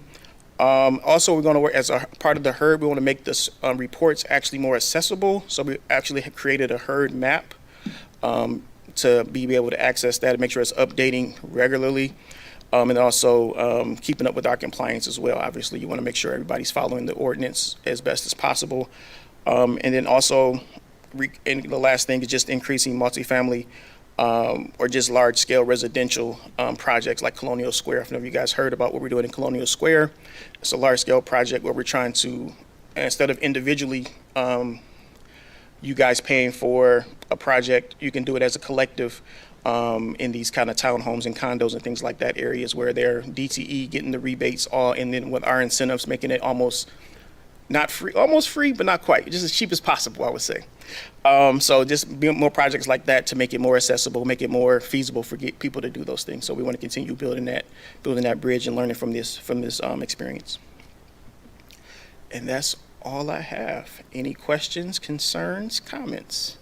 Also, we're going to work as a part of the herd. We want to make this reports actually more accessible. So we actually have created a herd map to be able to access that and make sure it's updating regularly. And also keeping up with our compliance as well. Obviously, you want to make sure everybody's following the ordinance as best as possible. And then also, and the last thing is just increasing multifamily or just large-scale residential projects like Colonial Square. I don't know if you guys heard about what we're doing in Colonial Square. It's a large-scale project where we're trying to, instead of individually you guys paying for a project, you can do it as a collective in these kind of townhomes and condos and things like that, areas where they're DTE getting the rebates all, and then with our incentives making it almost not free, almost free, but not quite, just as cheap as possible, I would say. So just more projects like that to make it more accessible, make it more feasible for people to do those things. So we want to continue building that bridge and learning from this experience. And that's all I have. Any questions, concerns, comments?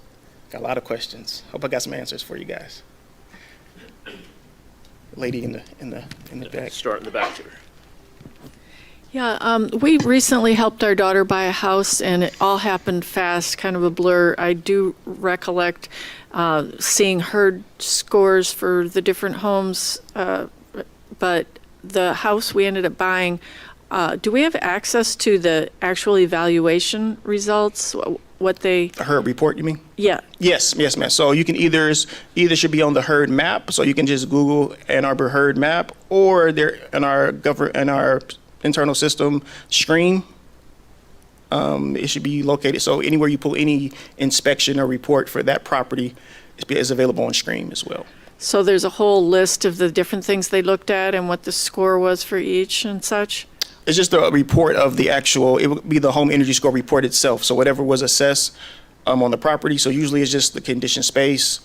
Got a lot of questions. Hope I got some answers for you guys. Lady in the back. Start in the back here. Yeah, we recently helped our daughter buy a house, and it all happened fast, kind of a blur. I do recollect seeing herd scores for the different homes, but the house we ended up buying, do we have access to the actual evaluation results? What they... A herd report, you mean? Yeah. Yes, ma'am. So you can either should be on the herd map, so you can just Google Ann Arbor herd map, or they're in our internal system stream. It should be located. So anywhere you pull any inspection or report for that property is available on stream as well. So there's a whole list of the different things they looked at and what the score was for each and such? It's just a report of the actual, it would be the home energy score report itself. So whatever was assessed on the property. So usually it's just the conditioned space,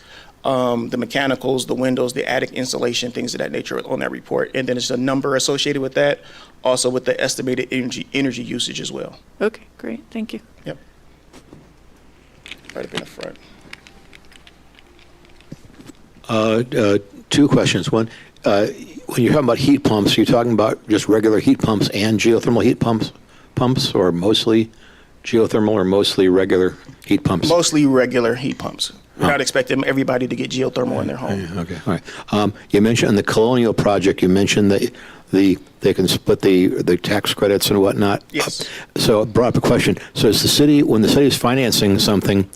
the mechanicals, the windows, the attic insulation, things of that nature on that report. And then it's a number associated with that, also with the estimated energy usage as well. Okay, great. Thank you. Yep. Right up in the front. Two questions. One, when you're talking about heat pumps, you're talking about just regular heat pumps and geothermal heat pumps, or mostly geothermal or mostly regular heat pumps? Mostly regular heat pumps. We're not expecting everybody to get geothermal in their home. Yeah, okay, all right. You mentioned in the Colonial project, you mentioned that they can split the tax credits and whatnot. Yes. So it brought up a question. So is the city, when the city is financing something,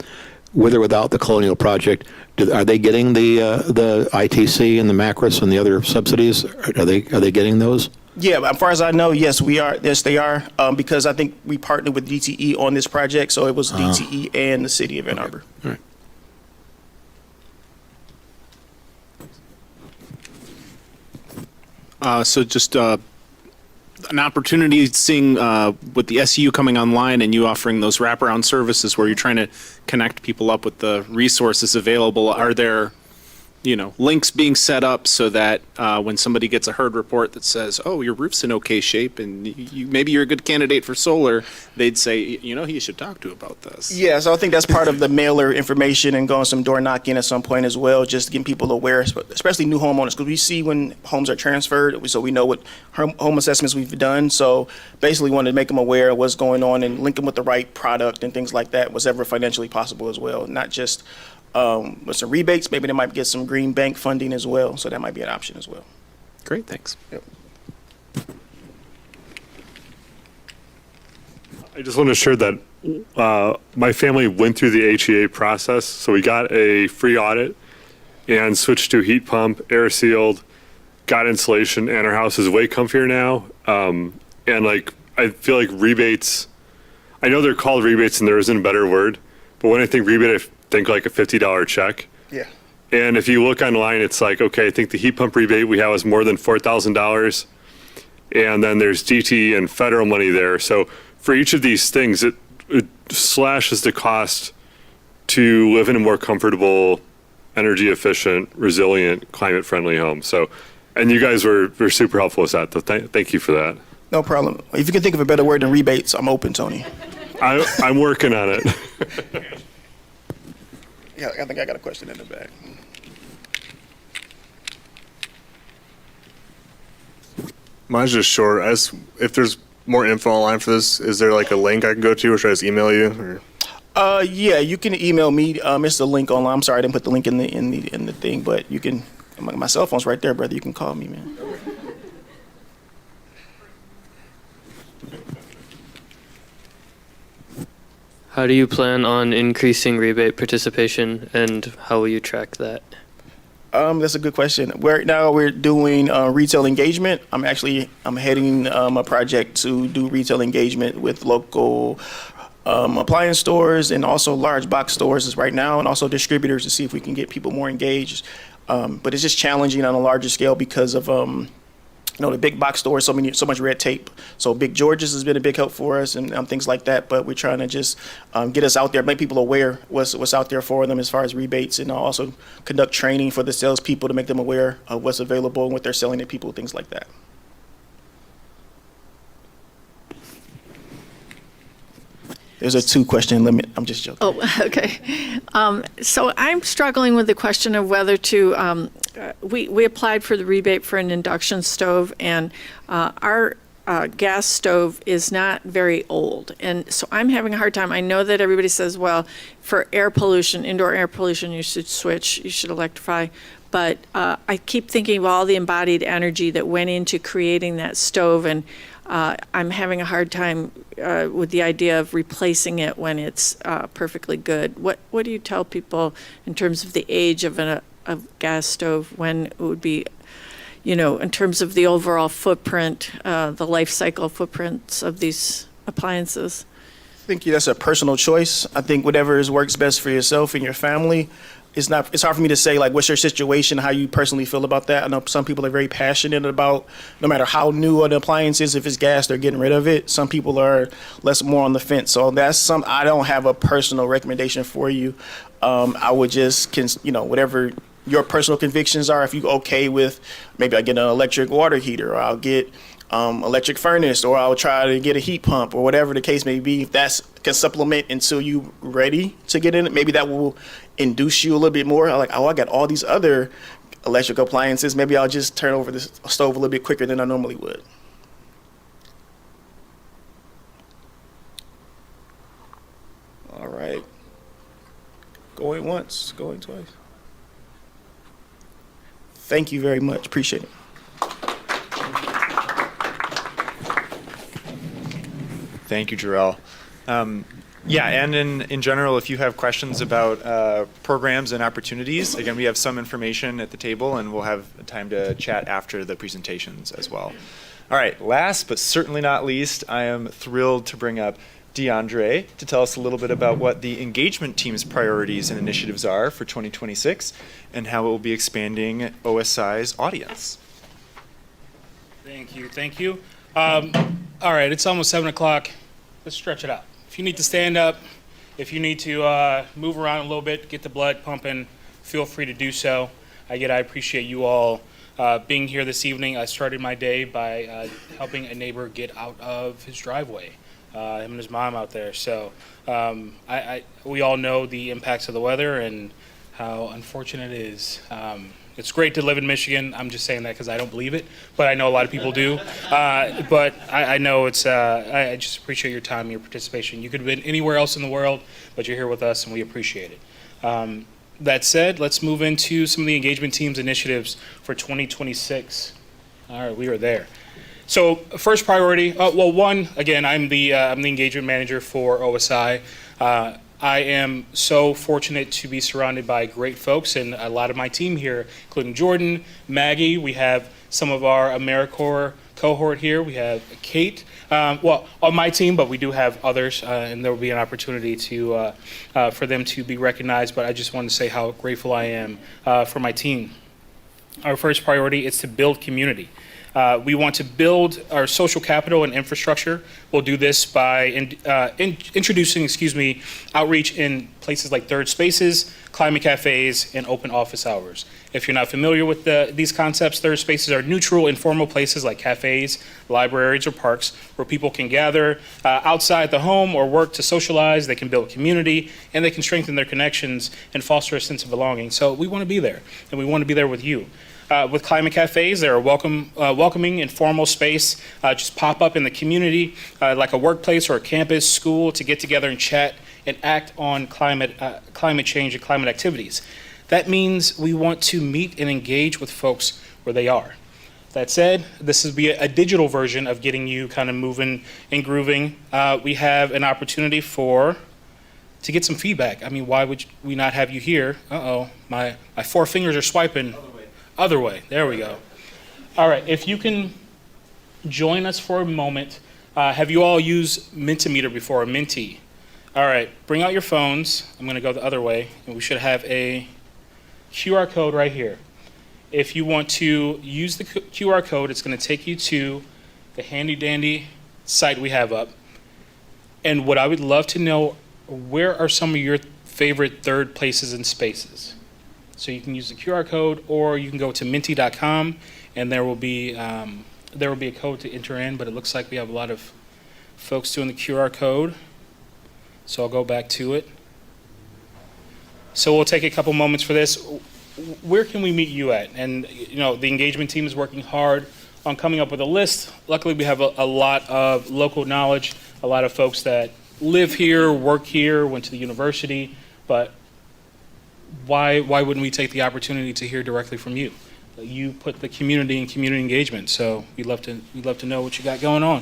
with or without the Colonial project, are they getting the ITC and the MACRIS and the other subsidies? Are they getting those? Yeah, as far as I know, yes, we are. Yes, they are. Because I think we partnered with DTE on this project, so it was DTE and the city of Ann Arbor. All right. So just an opportunity seeing with the SU coming online and you offering those wraparound services where you're trying to connect people up with the resources available. Are there, links being set up so that when somebody gets a herd report that says, oh, your roof's in okay shape and maybe you're a good candidate for solar, they'd say, you should talk to about this. Yeah, so I think that's part of the mailer information and going some door knocking at some point as well, just getting people aware, especially new homeowners, because we see when homes are transferred, so we know what home assessments we've done. So basically wanted to make them aware of what's going on and link them with the right product and things like that, was ever financially possible as well, not just with some rebates. Maybe they might get some green bank funding as well, so that might be an option as well. Great, thanks. Yep. I just want to share that my family went through the HEA process, so we got a free audit and switched to heat pump, air sealed, got insulation, and our house is way comfier now. And I feel like rebates, I know they're called rebates and there isn't a better word, but when I think rebate, think like a $50 check. Yeah. And if you look online, it's like, okay, I think the heat pump rebate we have is more than $4,000. And then there's DT and federal money there. So for each of these things, it slashes the cost to live in a more comfortable, energy efficient, resilient, climate friendly home. So, and you guys were super helpful with that. So thank you for that. No problem. If you can think of a better word than rebates, I'm open, Tony. I'm working on it. Yeah, I think I got a question in the back. Mine's just short. If there's more info online for this, is there like a link I can go to, or should I just email you? Or? Yeah, you can email me. It's the link online. I'm sorry, I didn't put the link in the thing, but you can. My cell phone's right there, brother. You can call me, man. How do you plan on increasing rebate participation, and how will you track that? That's a good question. Right now we're doing retail engagement. I'm heading a project to do retail engagement with local appliance stores and also large box stores right now, and also distributors to see if we can get people more engaged. But it's just challenging on a larger scale because of the big box stores, so much red tape. So Big George's has been a big help for us and things like that. But we're trying to just get us out there, make people aware what's out there for them as far as rebates, and also conduct training for the salespeople to make them aware of what's available and what they're selling to people, things like that. There's a 2-question limit. I'm just joking. Oh, okay. So I'm struggling with the question of whether to, we applied for the rebate for an induction stove, and our gas stove is not very old. And so I'm having a hard time. I know that everybody says, well, for air pollution, indoor air pollution, you should switch, you should electrify. But I keep thinking of all the embodied energy that went into creating that stove, and I'm having a hard time with the idea of replacing it when it's perfectly good. What do you tell people in terms of the age of a gas stove, when it would be, in terms of the overall footprint, the life cycle footprints of these appliances? I think that's a personal choice. I think whatever works best for yourself and your family. It's hard for me to say, like, what's your situation, how you personally feel about that. I know some people are very passionate about, no matter how new an appliance is, if it's gas, they're getting rid of it. Some people are more on the fence. So I don't have a personal recommendation for you. I would just, whatever your personal convictions are, if you're okay with, maybe I get an electric water heater, or I'll get electric furnace, or I'll try to get a heat pump, or whatever the case may be. If that can supplement until you're ready to get in it, maybe that will induce you a little bit more. Like, I got all these other electric appliances. Maybe I'll just turn over this stove a little bit quicker than I normally would. All right. Going once, going twice. Thank you very much. Appreciate it. Thank you, Jarrell. And in general, if you have questions about programs and opportunities, again, we have some information at the table, and we'll have time to chat after the presentations as well. All right, last but certainly not least, I am thrilled to bring up DeAndre to tell us a little bit about what the engagement team's priorities and initiatives are for 2026 and how it will be expanding OSI's audience. Thank you. All right, it's almost 7 o'clock. Let's stretch it out. If you need to stand up, if you need to move around a little bit, get the blood pumping, feel free to do so. I appreciate you all being here this evening. I started my day by helping a neighbor get out of his driveway, him and his mom out there. So we all know the impacts of the weather and how unfortunate it is. It's great to live in Michigan. I'm just saying that because I don't believe it, but I know a lot of people do. But I know it's, I just appreciate your time, your participation. You could have been anywhere else in the world, but you're here with us and we appreciate it. That said, let's move into some of the engagement team's initiatives for 2026. All right, we are there. So first priority, one, again, I'm the engagement manager for OSI. I am so fortunate to be surrounded by great folks, and a lot of my team here, including Jordan, Maggie. We have some of our AmeriCorps cohort here. We have Kate, well, on my team, but we do have others, and there will be an opportunity to for them to be recognized. But I just want to say how grateful I am for my team. Our first priority is to build community. We want to build our social capital and infrastructure. We'll do this by introducing, outreach in places like third spaces, climate cafes, and open office hours. If you're not familiar with these concepts, third spaces are neutral, informal places like cafes, libraries, or parks where people can gather outside the home or work to socialize. They can build community, and they can strengthen their connections and foster a sense of belonging. So we want to be there, and we want to be there with you. With climate cafes, they're a welcoming, informal space. Just pop up in the community, like a workplace or a campus, school, to get together and chat and act on climate change and climate activities. That means we want to meet and engage with folks where they are. That said, this will be a digital version of getting you kind of moving and grooving. We have an opportunity to get some feedback. I mean, why would we not have you here? My 4 fingers are swiping. Other way. There we go. All right. If you can join us for a moment. Have you all used Mentimeter before, Menti? All right. Bring out your phones. I'm going to go the other way. And we should have a QR code right here. If you want to use the QR code, it's going to take you to the handy dandy site we have up. And what I would love to know, where are some of your favorite third places and spaces? So you can use the QR code, or you can go to menti.com, and there will be a code to enter in. But it looks like we have a lot of folks doing the QR code. So I'll go back to it. So we'll take a couple moments for this. Where can we meet you at? And the engagement team is working hard on coming up with a list. Luckily, we have a lot of local knowledge, a lot of folks that live here, work here, went to the university, but why wouldn't we take the opportunity to hear directly from you? You put the community in community engagement, so we'd love to know what you got going on.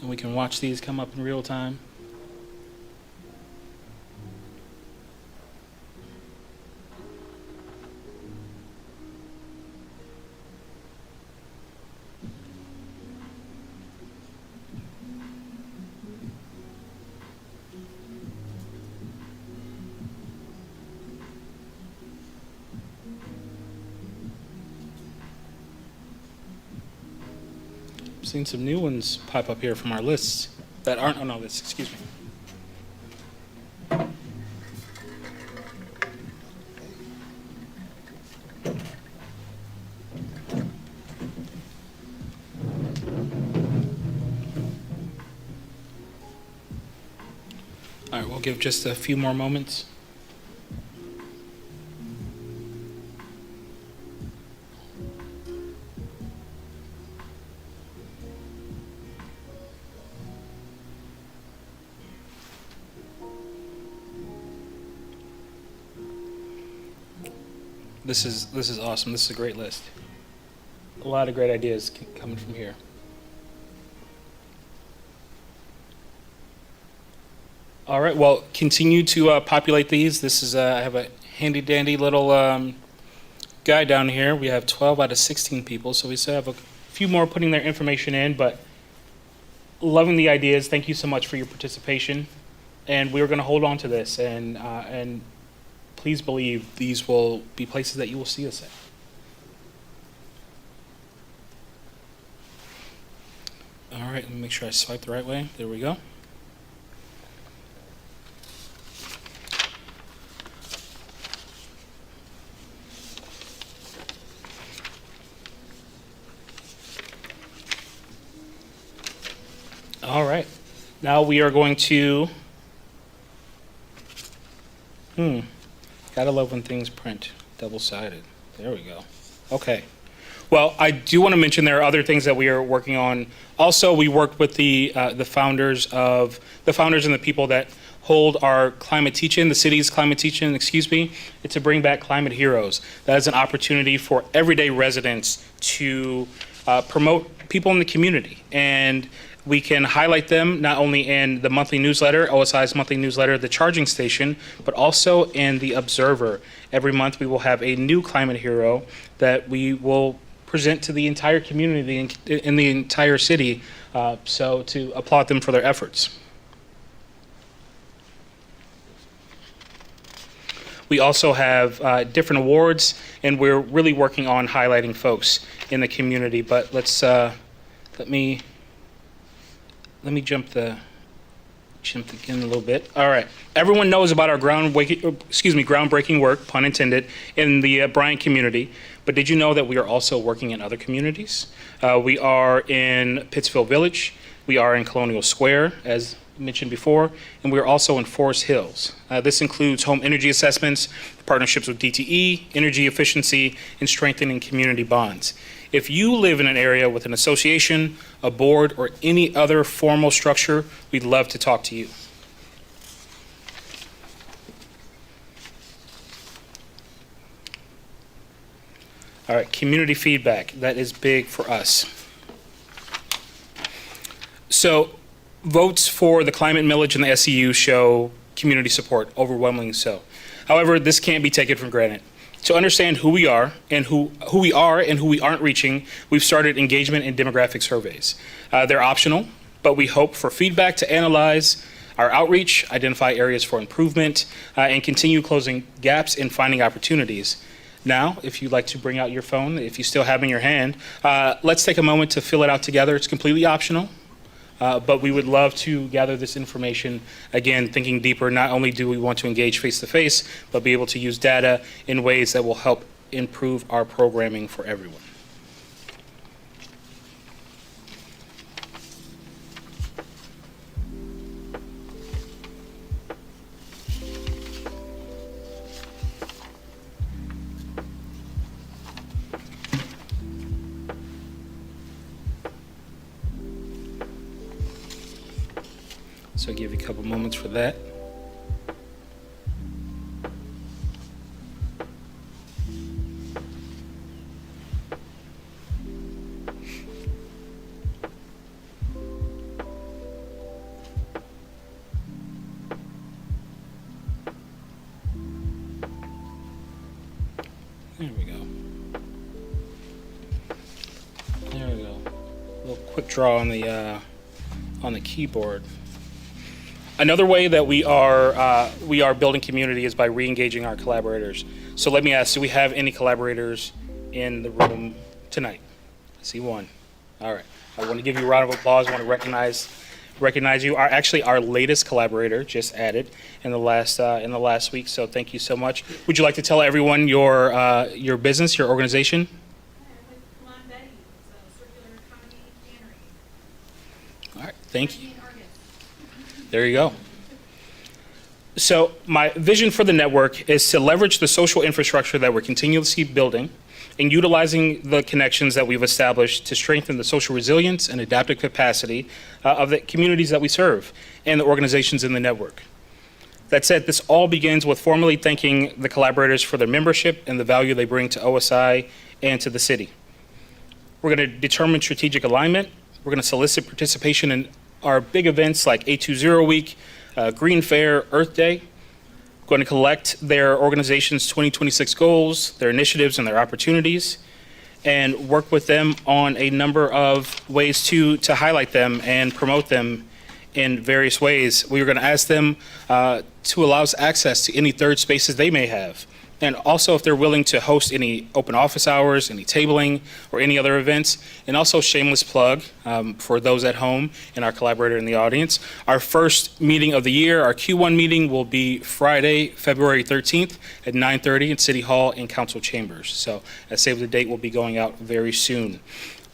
And we can watch these come up in real time. Seen some new ones pop up here from our lists that aren't on our list. Excuse me. All right, we'll give just a few more moments. This is awesome. This is a great list. A lot of great ideas coming from here. All right. Well, continue to populate these. This is I have a handy dandy little guide down here. We have 12 out of 16 people, so we still have a few more putting their information in. But loving the ideas. Thank you so much for your participation, and we're going to hold on to this and please believe these will be places that you will see us at. All right, let me make sure I swipe the right way. There we go. All right, now we are going to gotta love when things print double-sided. There we go. Okay. Well, I do want to mention there are other things that we are working on. Also, we worked with the founders and the people that hold our climate teach-in, the city's climate teach-in, to bring back climate heroes. That is an opportunity for everyday residents to promote people in the community. And We can highlight them not only in the monthly newsletter, OSI's monthly newsletter, The Charging Station, but also in The Observer. Every month we will have a new climate hero that we will present to the entire community in the entire city, so to applaud them for their efforts. We also have different awards, and we're really working on highlighting folks in the community. But let me jump again a little bit. All right. Everyone knows about our groundbreaking work, pun intended, in the Bryant community. But did you know that we are also working in other communities? We are in Pittsfield Village. We are in Colonial Square, as mentioned before, and we are also in Forest Hills. This includes home energy assessments, partnerships with DTE, energy efficiency, and strengthening community bonds. If you live in an area with an association, a board, or any other formal structure, we'd love to talk to you. All right, community feedback. That is big for us. So, votes for the climate millage and the SEU show community support, overwhelmingly so. However, this can't be taken for granted. To understand who we are and who we aren't reaching, we've started engagement and demographic surveys. They're optional, but we hope for feedback to analyze our outreach, identify areas for improvement, and continue closing gaps and finding opportunities. Now, if you'd like to bring out your phone, if you still have it in your hand, let's take a moment to fill it out together. It's completely optional. But we would love to gather this information, again, thinking deeper. Not only do we want to engage face-to-face, but be able to use data in ways that will help improve our programming for everyone. So I'll give you a couple moments for that. There we go. There we go. A little quick draw on the keyboard. Another way that we are building community is by re-engaging our collaborators. So let me ask, do we have any collaborators in the room tonight? I see one. All right. I want to give you a round of applause. I want to recognize you. Our latest collaborator just added in the last week. So thank you so much. Would you like to tell everyone your business, your organization? All right. Thank you. There you go. So my vision for the network is to leverage the social infrastructure that we're continuously building and utilizing the connections that we've established to strengthen the social resilience and adaptive capacity of the communities that we serve and the organizations in the network. That said, this all begins with formally thanking the collaborators for their membership and the value they bring to OSI and to the city. We're going to determine strategic alignment. We're going to solicit participation in our big events like A20 Week, Green Fair, Earth Day. We're going to collect their organization's 2026 goals, their initiatives, and their opportunities, and work with them on a number of ways to highlight them and promote them in various ways. We are going to ask them to allow us access to any third spaces they may have. And also if they're willing to host any open office hours, any tabling, or any other events. And also shameless plug for those at home and our collaborator in the audience. Our first meeting of the year, our Q1 meeting, will be Friday, February 13th at 9:30 in City Hall and Council Chambers. So a save the date will be going out very soon.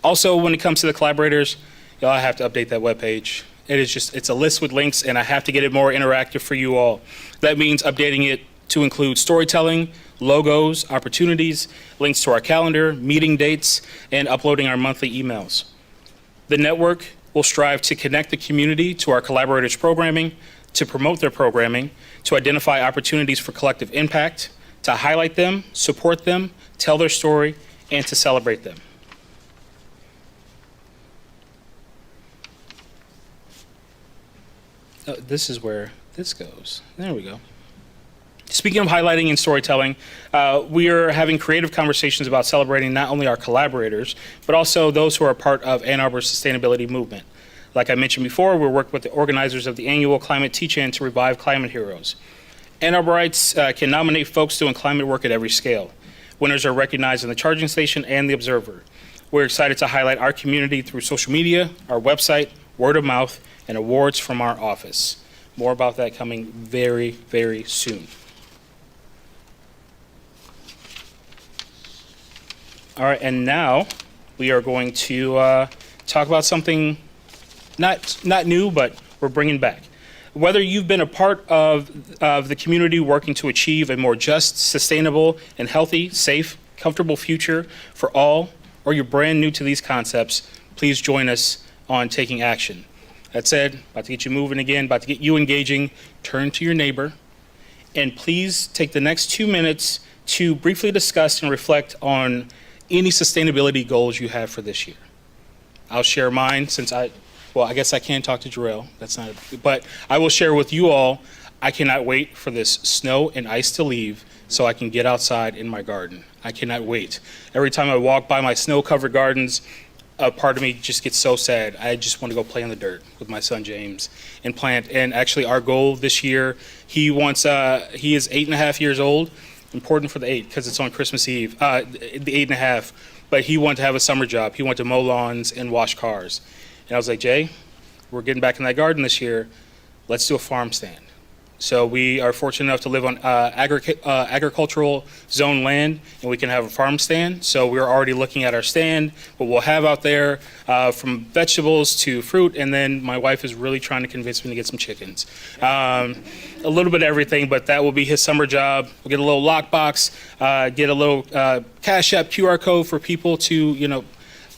Also, when it comes to the collaborators, y'all have to update that webpage. It's a list with links, and I have to get it more interactive for you all. That means updating it to include storytelling, logos, opportunities, links to our calendar, meeting dates, and uploading our monthly emails. The network will strive to connect the community to our collaborators' programming, to promote their programming, to identify opportunities for collective impact, to highlight them, support them, tell their story, and to celebrate them. this is where this goes. There we go. Speaking of highlighting and storytelling, we are having creative conversations about celebrating not only our collaborators, but also those who are part of Ann Arbor's sustainability movement. Like I mentioned before, we're working with the organizers of the annual Climate Teach-In to revive climate heroes. Ann Arborites can nominate folks doing climate work at every scale. Winners are recognized in the Charging Station and the Observer. We're excited to highlight our community through social media, our website, word of mouth, and awards from our office. More about that coming very, very soon. All right, and now we are going to talk about something not new, but we're bringing back. Whether you've been a part of the community working to achieve a more just, sustainable, and healthy, safe, comfortable future for all, or you're brand new to these concepts, please join us on taking action. That said, about to get you moving again, about to get you engaging, turn to your neighbor, and please take the next 2 minutes to briefly discuss and reflect on any sustainability goals you have for this year. I'll share mine since I guess I can talk to Jarrell. But I will share with you all, I cannot wait for this snow and ice to leave so I can get outside in my garden. I cannot wait. Every time I walk by my snow-covered gardens, a part of me just gets so sad. I just want to go play in the dirt with my son James and plant. And actually our goal this year, he is 8.5 years old. Important for the 8 because it's on Christmas Eve, the 8.5. But he wanted to have a summer job. He wanted to mow lawns and wash cars. And I was like, Jay, we're getting back in that garden this year. Let's do a farm stand. So we are fortunate enough to live on agricultural zone land, and we can have a farm stand. So we're already looking at our stand, what we'll have out there, from vegetables to fruit. And then my wife is really trying to convince me to get some chickens. A little bit of everything, but that will be his summer job. We'll get a little lockbox, get a little Cash App QR code for people to,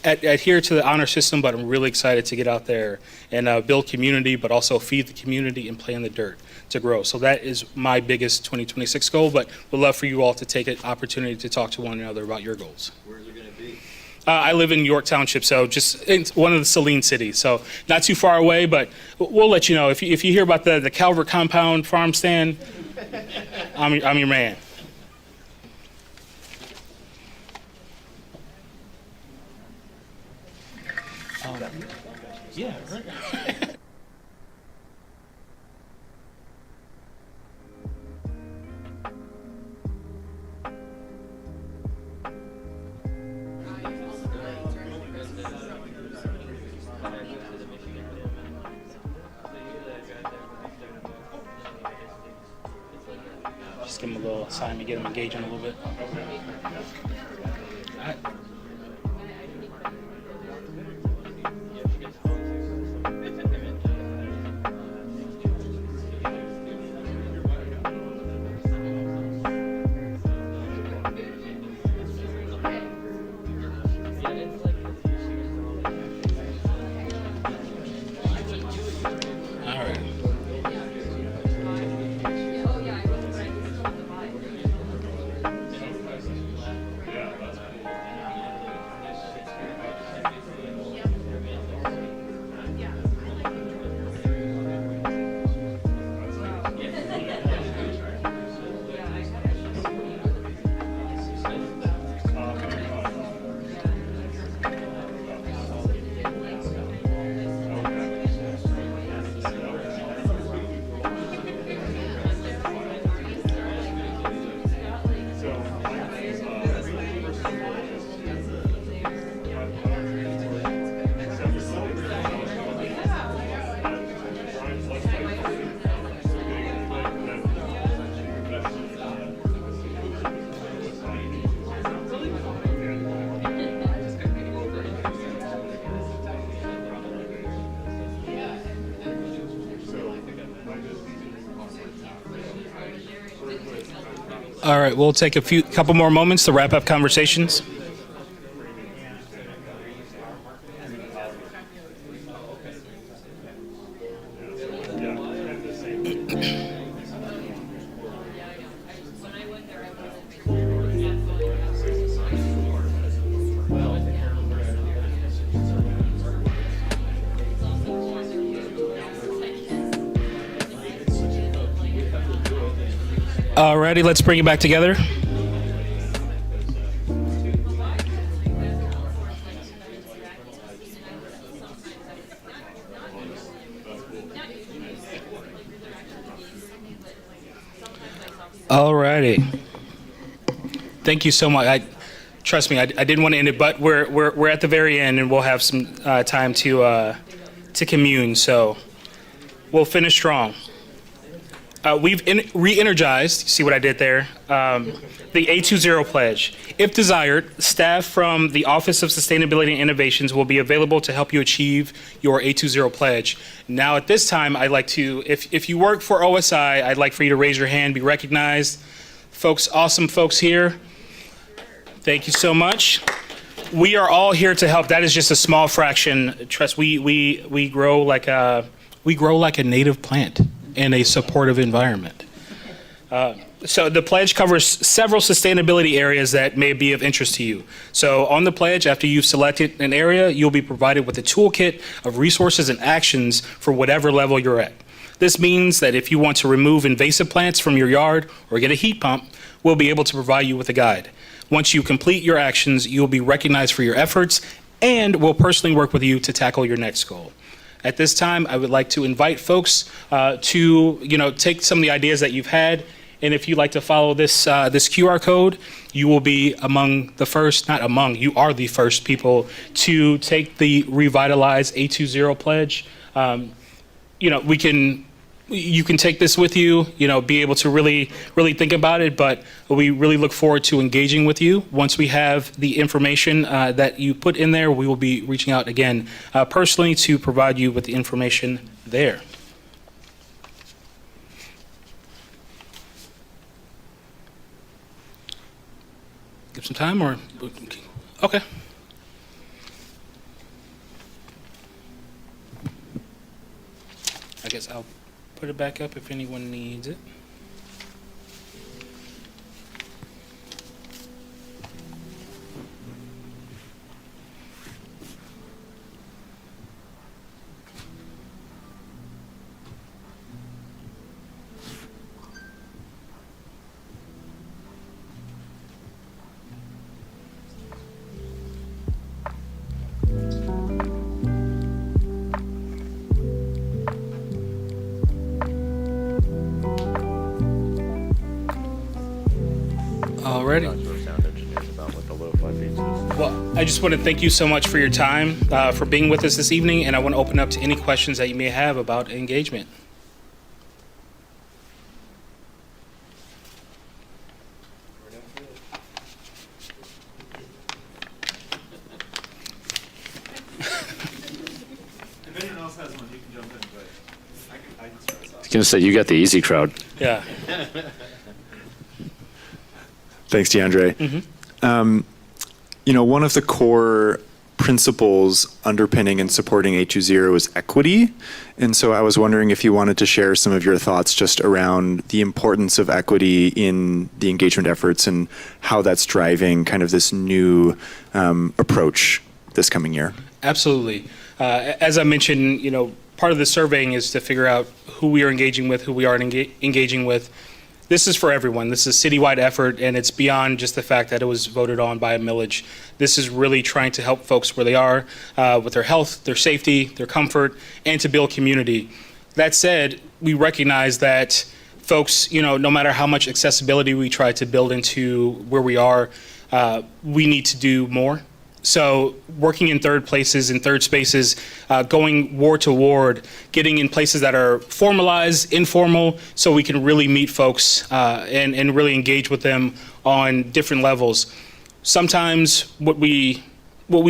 adhere to the honor system. But I'm really excited to get out there and build community, but also feed the community and play in the dirt to grow. So that is my biggest 2026 goal, but would love for you all to take an opportunity to talk to one another about your goals. Where's it going to be? I live in York Township, so just it's one of the Saline cities, so not too far away, but we'll let you know. If you hear about the Calvert Compound farm stand, I'm your man. Yeah, right. Just give them a little assignment, get them engaging a little bit. All right, we'll take a couple more moments to wrap up conversations. Alrighty, let's bring it back together. Alrighty. Thank you so much. Trust me, I didn't want to end it, but we're at the very end, and we'll have some time to commune. So we'll finish strong. We've re-energized. See what I did there? The A20 pledge. If desired, staff from the Office of Sustainability and Innovations will be available to help you achieve your A20 pledge. Now, at this time, I'd like to, if you work for OSI, I'd like for you to raise your hand, be recognized. Folks, awesome folks here. Thank you so much. We are all here to help. That is just a small fraction. Trust, we grow like a native plant in a supportive environment. So the pledge covers several sustainability areas that may be of interest to you. So on the pledge, after you've selected an area, you'll be provided with a toolkit of resources and actions for whatever level you're at. This means that if you want to remove invasive plants from your yard or get a heat pump, we'll be able to provide you with a guide. Once you complete your actions, you'll be recognized for your efforts, and we'll personally work with you to tackle your next goal. At this time, I would like to invite folks to take some of the ideas that you've had, and if you'd like to follow this QR code, you will be among the first, not among, you are the first people to take the Revitalize A20 pledge. You can take this with you, be able to really think about it, but we really look forward to engaging with you. Once we have the information that you put in there, we will be reaching out again personally to provide you with the information there. Give some time or, okay. I guess I'll put it back up if anyone needs it. Already. Well, I just want to thank you so much for your time, for being with us this evening, and I want to open up to any questions that you may have about engagement. If anyone else has one, you can jump in, but I can start us off. I was going to say, you got the easy crowd. Yeah. Thanks, DeAndre. Mm-hmm. One of the core principles underpinning and supporting A20 is equity. And so I was wondering if you wanted to share some of your thoughts just around the importance of equity in the engagement efforts and how that's driving kind of this new approach this coming year. Absolutely. As I mentioned, part of the surveying is to figure out who we are engaging with, who we aren't engaging with. This is for everyone. This is a citywide effort, and it's beyond just the fact that it was voted on by a millage. This is really trying to help folks where they are with their health, their safety, their comfort, and to build community. That said, we recognize that folks, no matter how much accessibility we try to build into where we are, we need to do more. So working in third places, in third spaces, going ward to ward, getting in places that are formalized, informal, so we can really meet folks and really engage with them on different levels. Sometimes what we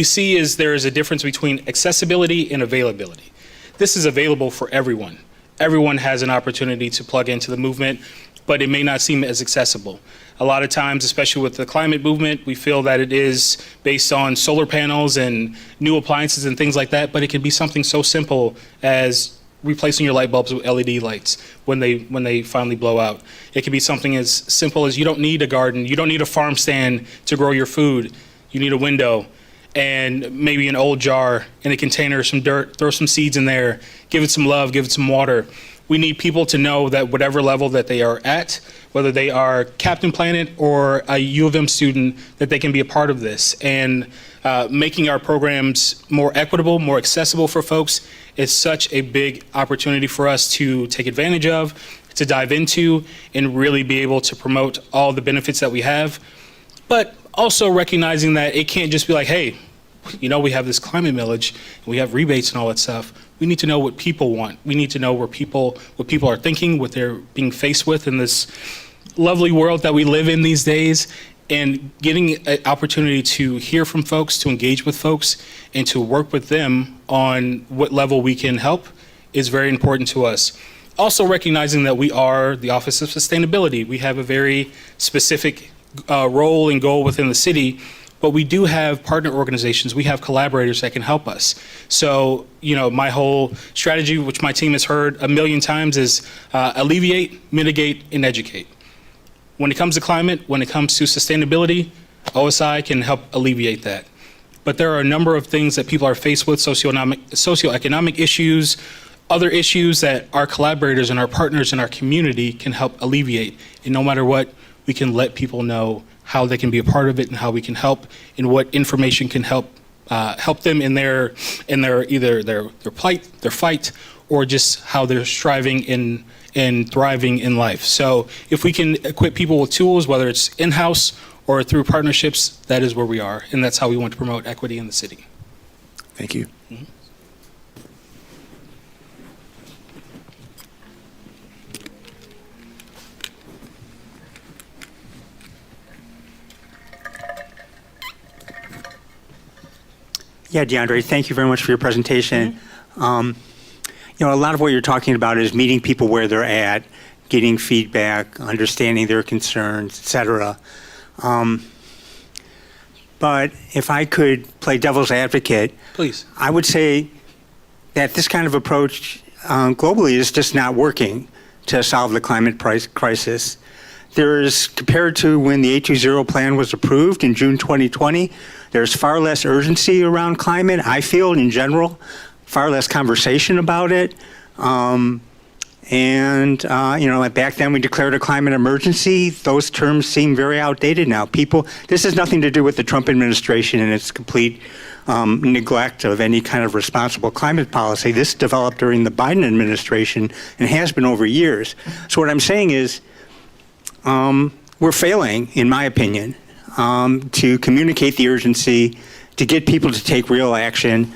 see is there is a difference between accessibility and availability. This is available for everyone. Everyone has an opportunity to plug into the movement, but it may not seem as accessible. A lot of times, especially with the climate movement, we feel that it is based on solar panels and new appliances and things like that, but it can be something so simple as replacing your light bulbs with LED lights when they finally blow out. It can be something as simple as you don't need a garden, you don't need a farm stand to grow your food. You need a window and maybe an old jar in a container, some dirt, throw some seeds in there, give it some love, give it some water. We need people to know that whatever level that they are at, whether they are Captain Planet or a U of M student, that they can be a part of this. And making our programs more equitable, more accessible for folks is such a big opportunity for us to take advantage of, to dive into, and really be able to promote all the benefits that we have. But also recognizing that it can't just be like, hey, we have this climate millage, we have rebates and all that stuff. We need to know what people want. We need to know what people are thinking, what they're being faced with in this lovely world that we live in these days, and getting an opportunity to hear from folks, to engage with folks, and to work with them on what level we can help is very important to us. Also recognizing that we are the Office of Sustainability. We have a very specific role and goal within the city, but we do have partner organizations. We have collaborators that can help us. So, my whole strategy, which my team has heard a million times, is alleviate, mitigate, and educate. When it comes to climate, when it comes to sustainability, OSI can help alleviate that. But there are a number of things that people are faced with, socioeconomic issues, other issues that our collaborators and our partners in our community can help alleviate. And no matter what, we can let people know how they can be a part of it and how we can help, and what information can help them in their either their plight, their fight, or just how they're striving and thriving in life. So if we can equip people with tools, whether it's in-house or through partnerships, that is where we are, and that's how we want to promote equity in the city. Thank you. Mm-hmm. Yeah, DeAndre, thank you very much for your presentation. A lot of what you're talking about is meeting people where they're at, getting feedback, understanding their concerns, et cetera. But if I could play devil's advocate, Please. I would say that this kind of approach globally is just not working to solve the climate crisis. There's, compared to when the 820 plan was approved in June 2020, there's far less urgency around climate, I feel, in general, far less conversation about it. Back then we declared a climate emergency. Those terms seem very outdated now. This has nothing to do with the Trump administration and its complete neglect of any kind of responsible climate policy. This developed during the Biden administration and has been over years. So what I'm saying is, we're failing, in my opinion, to communicate the urgency, to get people to take real action.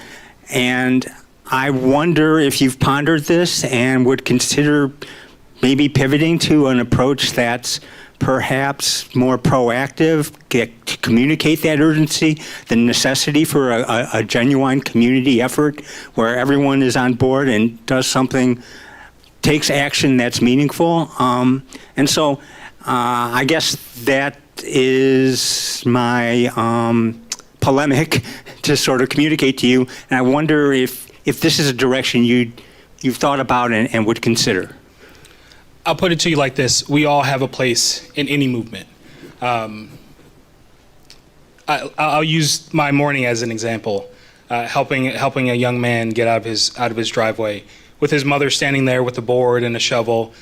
And I wonder if you've pondered this and would consider maybe pivoting to an approach that's perhaps more proactive, to communicate that urgency, the necessity for a genuine community effort where everyone is on board and does something, takes action that's meaningful. I guess that is my polemic to sort of communicate to you. And I wonder if this is a direction you've thought about and would consider. I'll put it to you like this. We all have a place in any movement. I'll use my morning as an example. Helping a young man get out of his driveway with his mother standing there with a board and a shovel.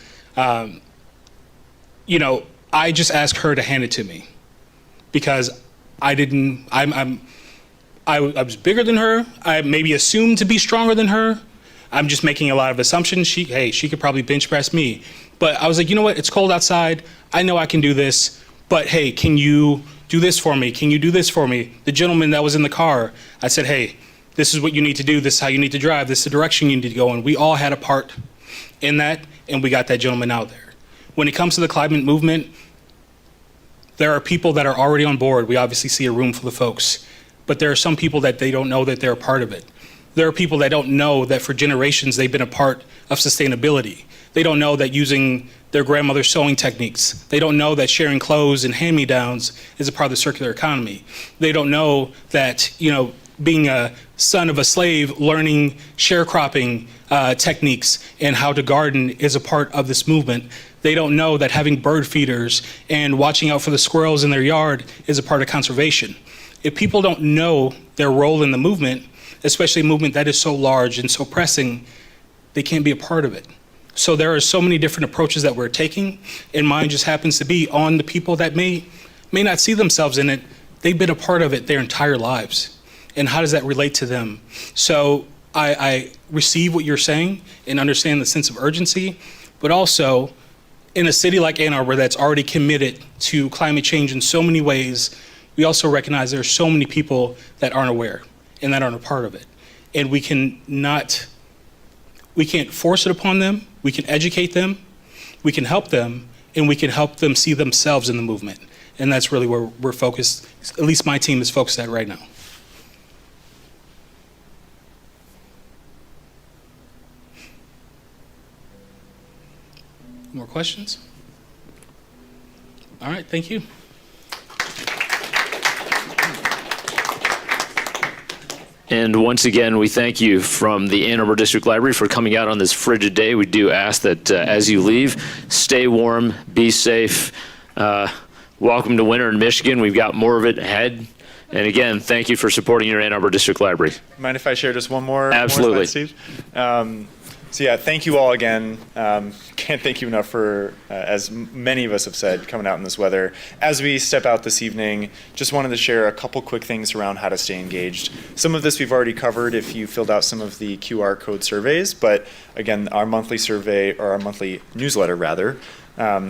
I just asked her to hand it to me because I was bigger than her. I maybe assumed to be stronger than her. I'm just making a lot of assumptions. She could probably bench press me. But I was like, you know what? It's cold outside. I know I can do this. But hey, can you do this for me? Can you do this for me? The gentleman that was in the car, I said, hey, this is what you need to do. This is how you need to drive. This is the direction you need to go in. We all had a part in that, and we got that gentleman out there. When it comes to the climate movement, there are people that are already on board. We obviously see a room full of folks. But there are some people that they don't know that they're a part of it. There are people that don't know that for generations they've been a part of sustainability. They don't know that using their grandmother's sewing techniques. They don't know that sharing clothes and hand-me-downs is a part of the circular economy. They don't know that, being a son of a slave, learning sharecropping techniques and how to garden is a part of this movement. They don't know that having bird feeders and watching out for the squirrels in their yard is a part of conservation. If people don't know their role in the movement, especially a movement that is so large and so pressing, they can't be a part of it. So there are so many different approaches that we're taking, and mine just happens to be on the people that may not see themselves in it. They've been a part of it their entire lives. And how does that relate to them? So I receive what you're saying and understand the sense of urgency, but also in a city like Ann Arbor that's already committed to climate change in so many ways, we also recognize there are so many people that aren't aware and that aren't a part of it. And we can't force it upon them. We can educate them, we can help them, and we can help them see themselves in the movement. And that's really where we're focused, at least my team is focused at right now. More questions? All right, thank you. And once again, we thank you from the Ann Arbor District Library for coming out on this frigid day. We do ask that as you leave, stay warm, be safe. Welcome to winter in Michigan. We've got more of it ahead. And again, thank you for supporting your Ann Arbor District Library. Mind if I share just one more? Absolutely. More slide, Steve? So yeah, thank you all again. Can't thank you enough for, as many of us have said, coming out in this weather. As we step out this evening, just wanted to share a couple quick things around how to stay engaged. Some of this we've already covered if you filled out some of the QR code surveys, but again, our monthly survey, or our monthly newsletter rather,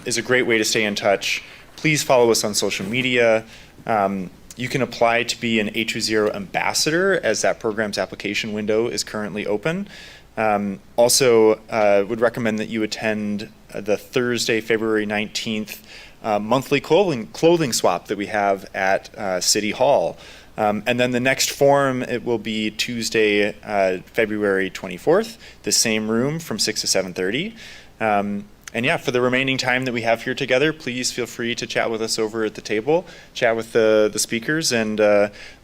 is a great way to stay in touch. Please follow us on social media. You can apply to be an A20 ambassador as that program's application window is currently open. Also, would recommend that you attend the Thursday, February 19th monthly clothing swap that we have at City Hall. And then the next forum, it will be Tuesday, February 24th, the same room from 6 to 7:30. And yeah, for the remaining time that we have here together, please feel free to chat with us over at the table, chat with the speakers. And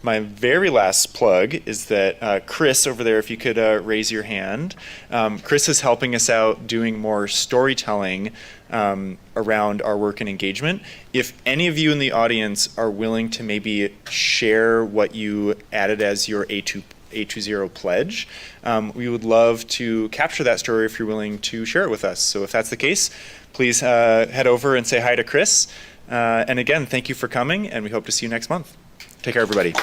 my very last plug is that Chris over there, if you could raise your hand. Chris is helping us out doing more storytelling around our work and engagement. If any of you in the audience are willing to maybe share what you added as your A20 pledge, we would love to capture that story if you're willing to share it with us. So if that's the case, please head over and say hi to Chris. And again, thank you for coming, and we hope to see you next month. Take care, everybody.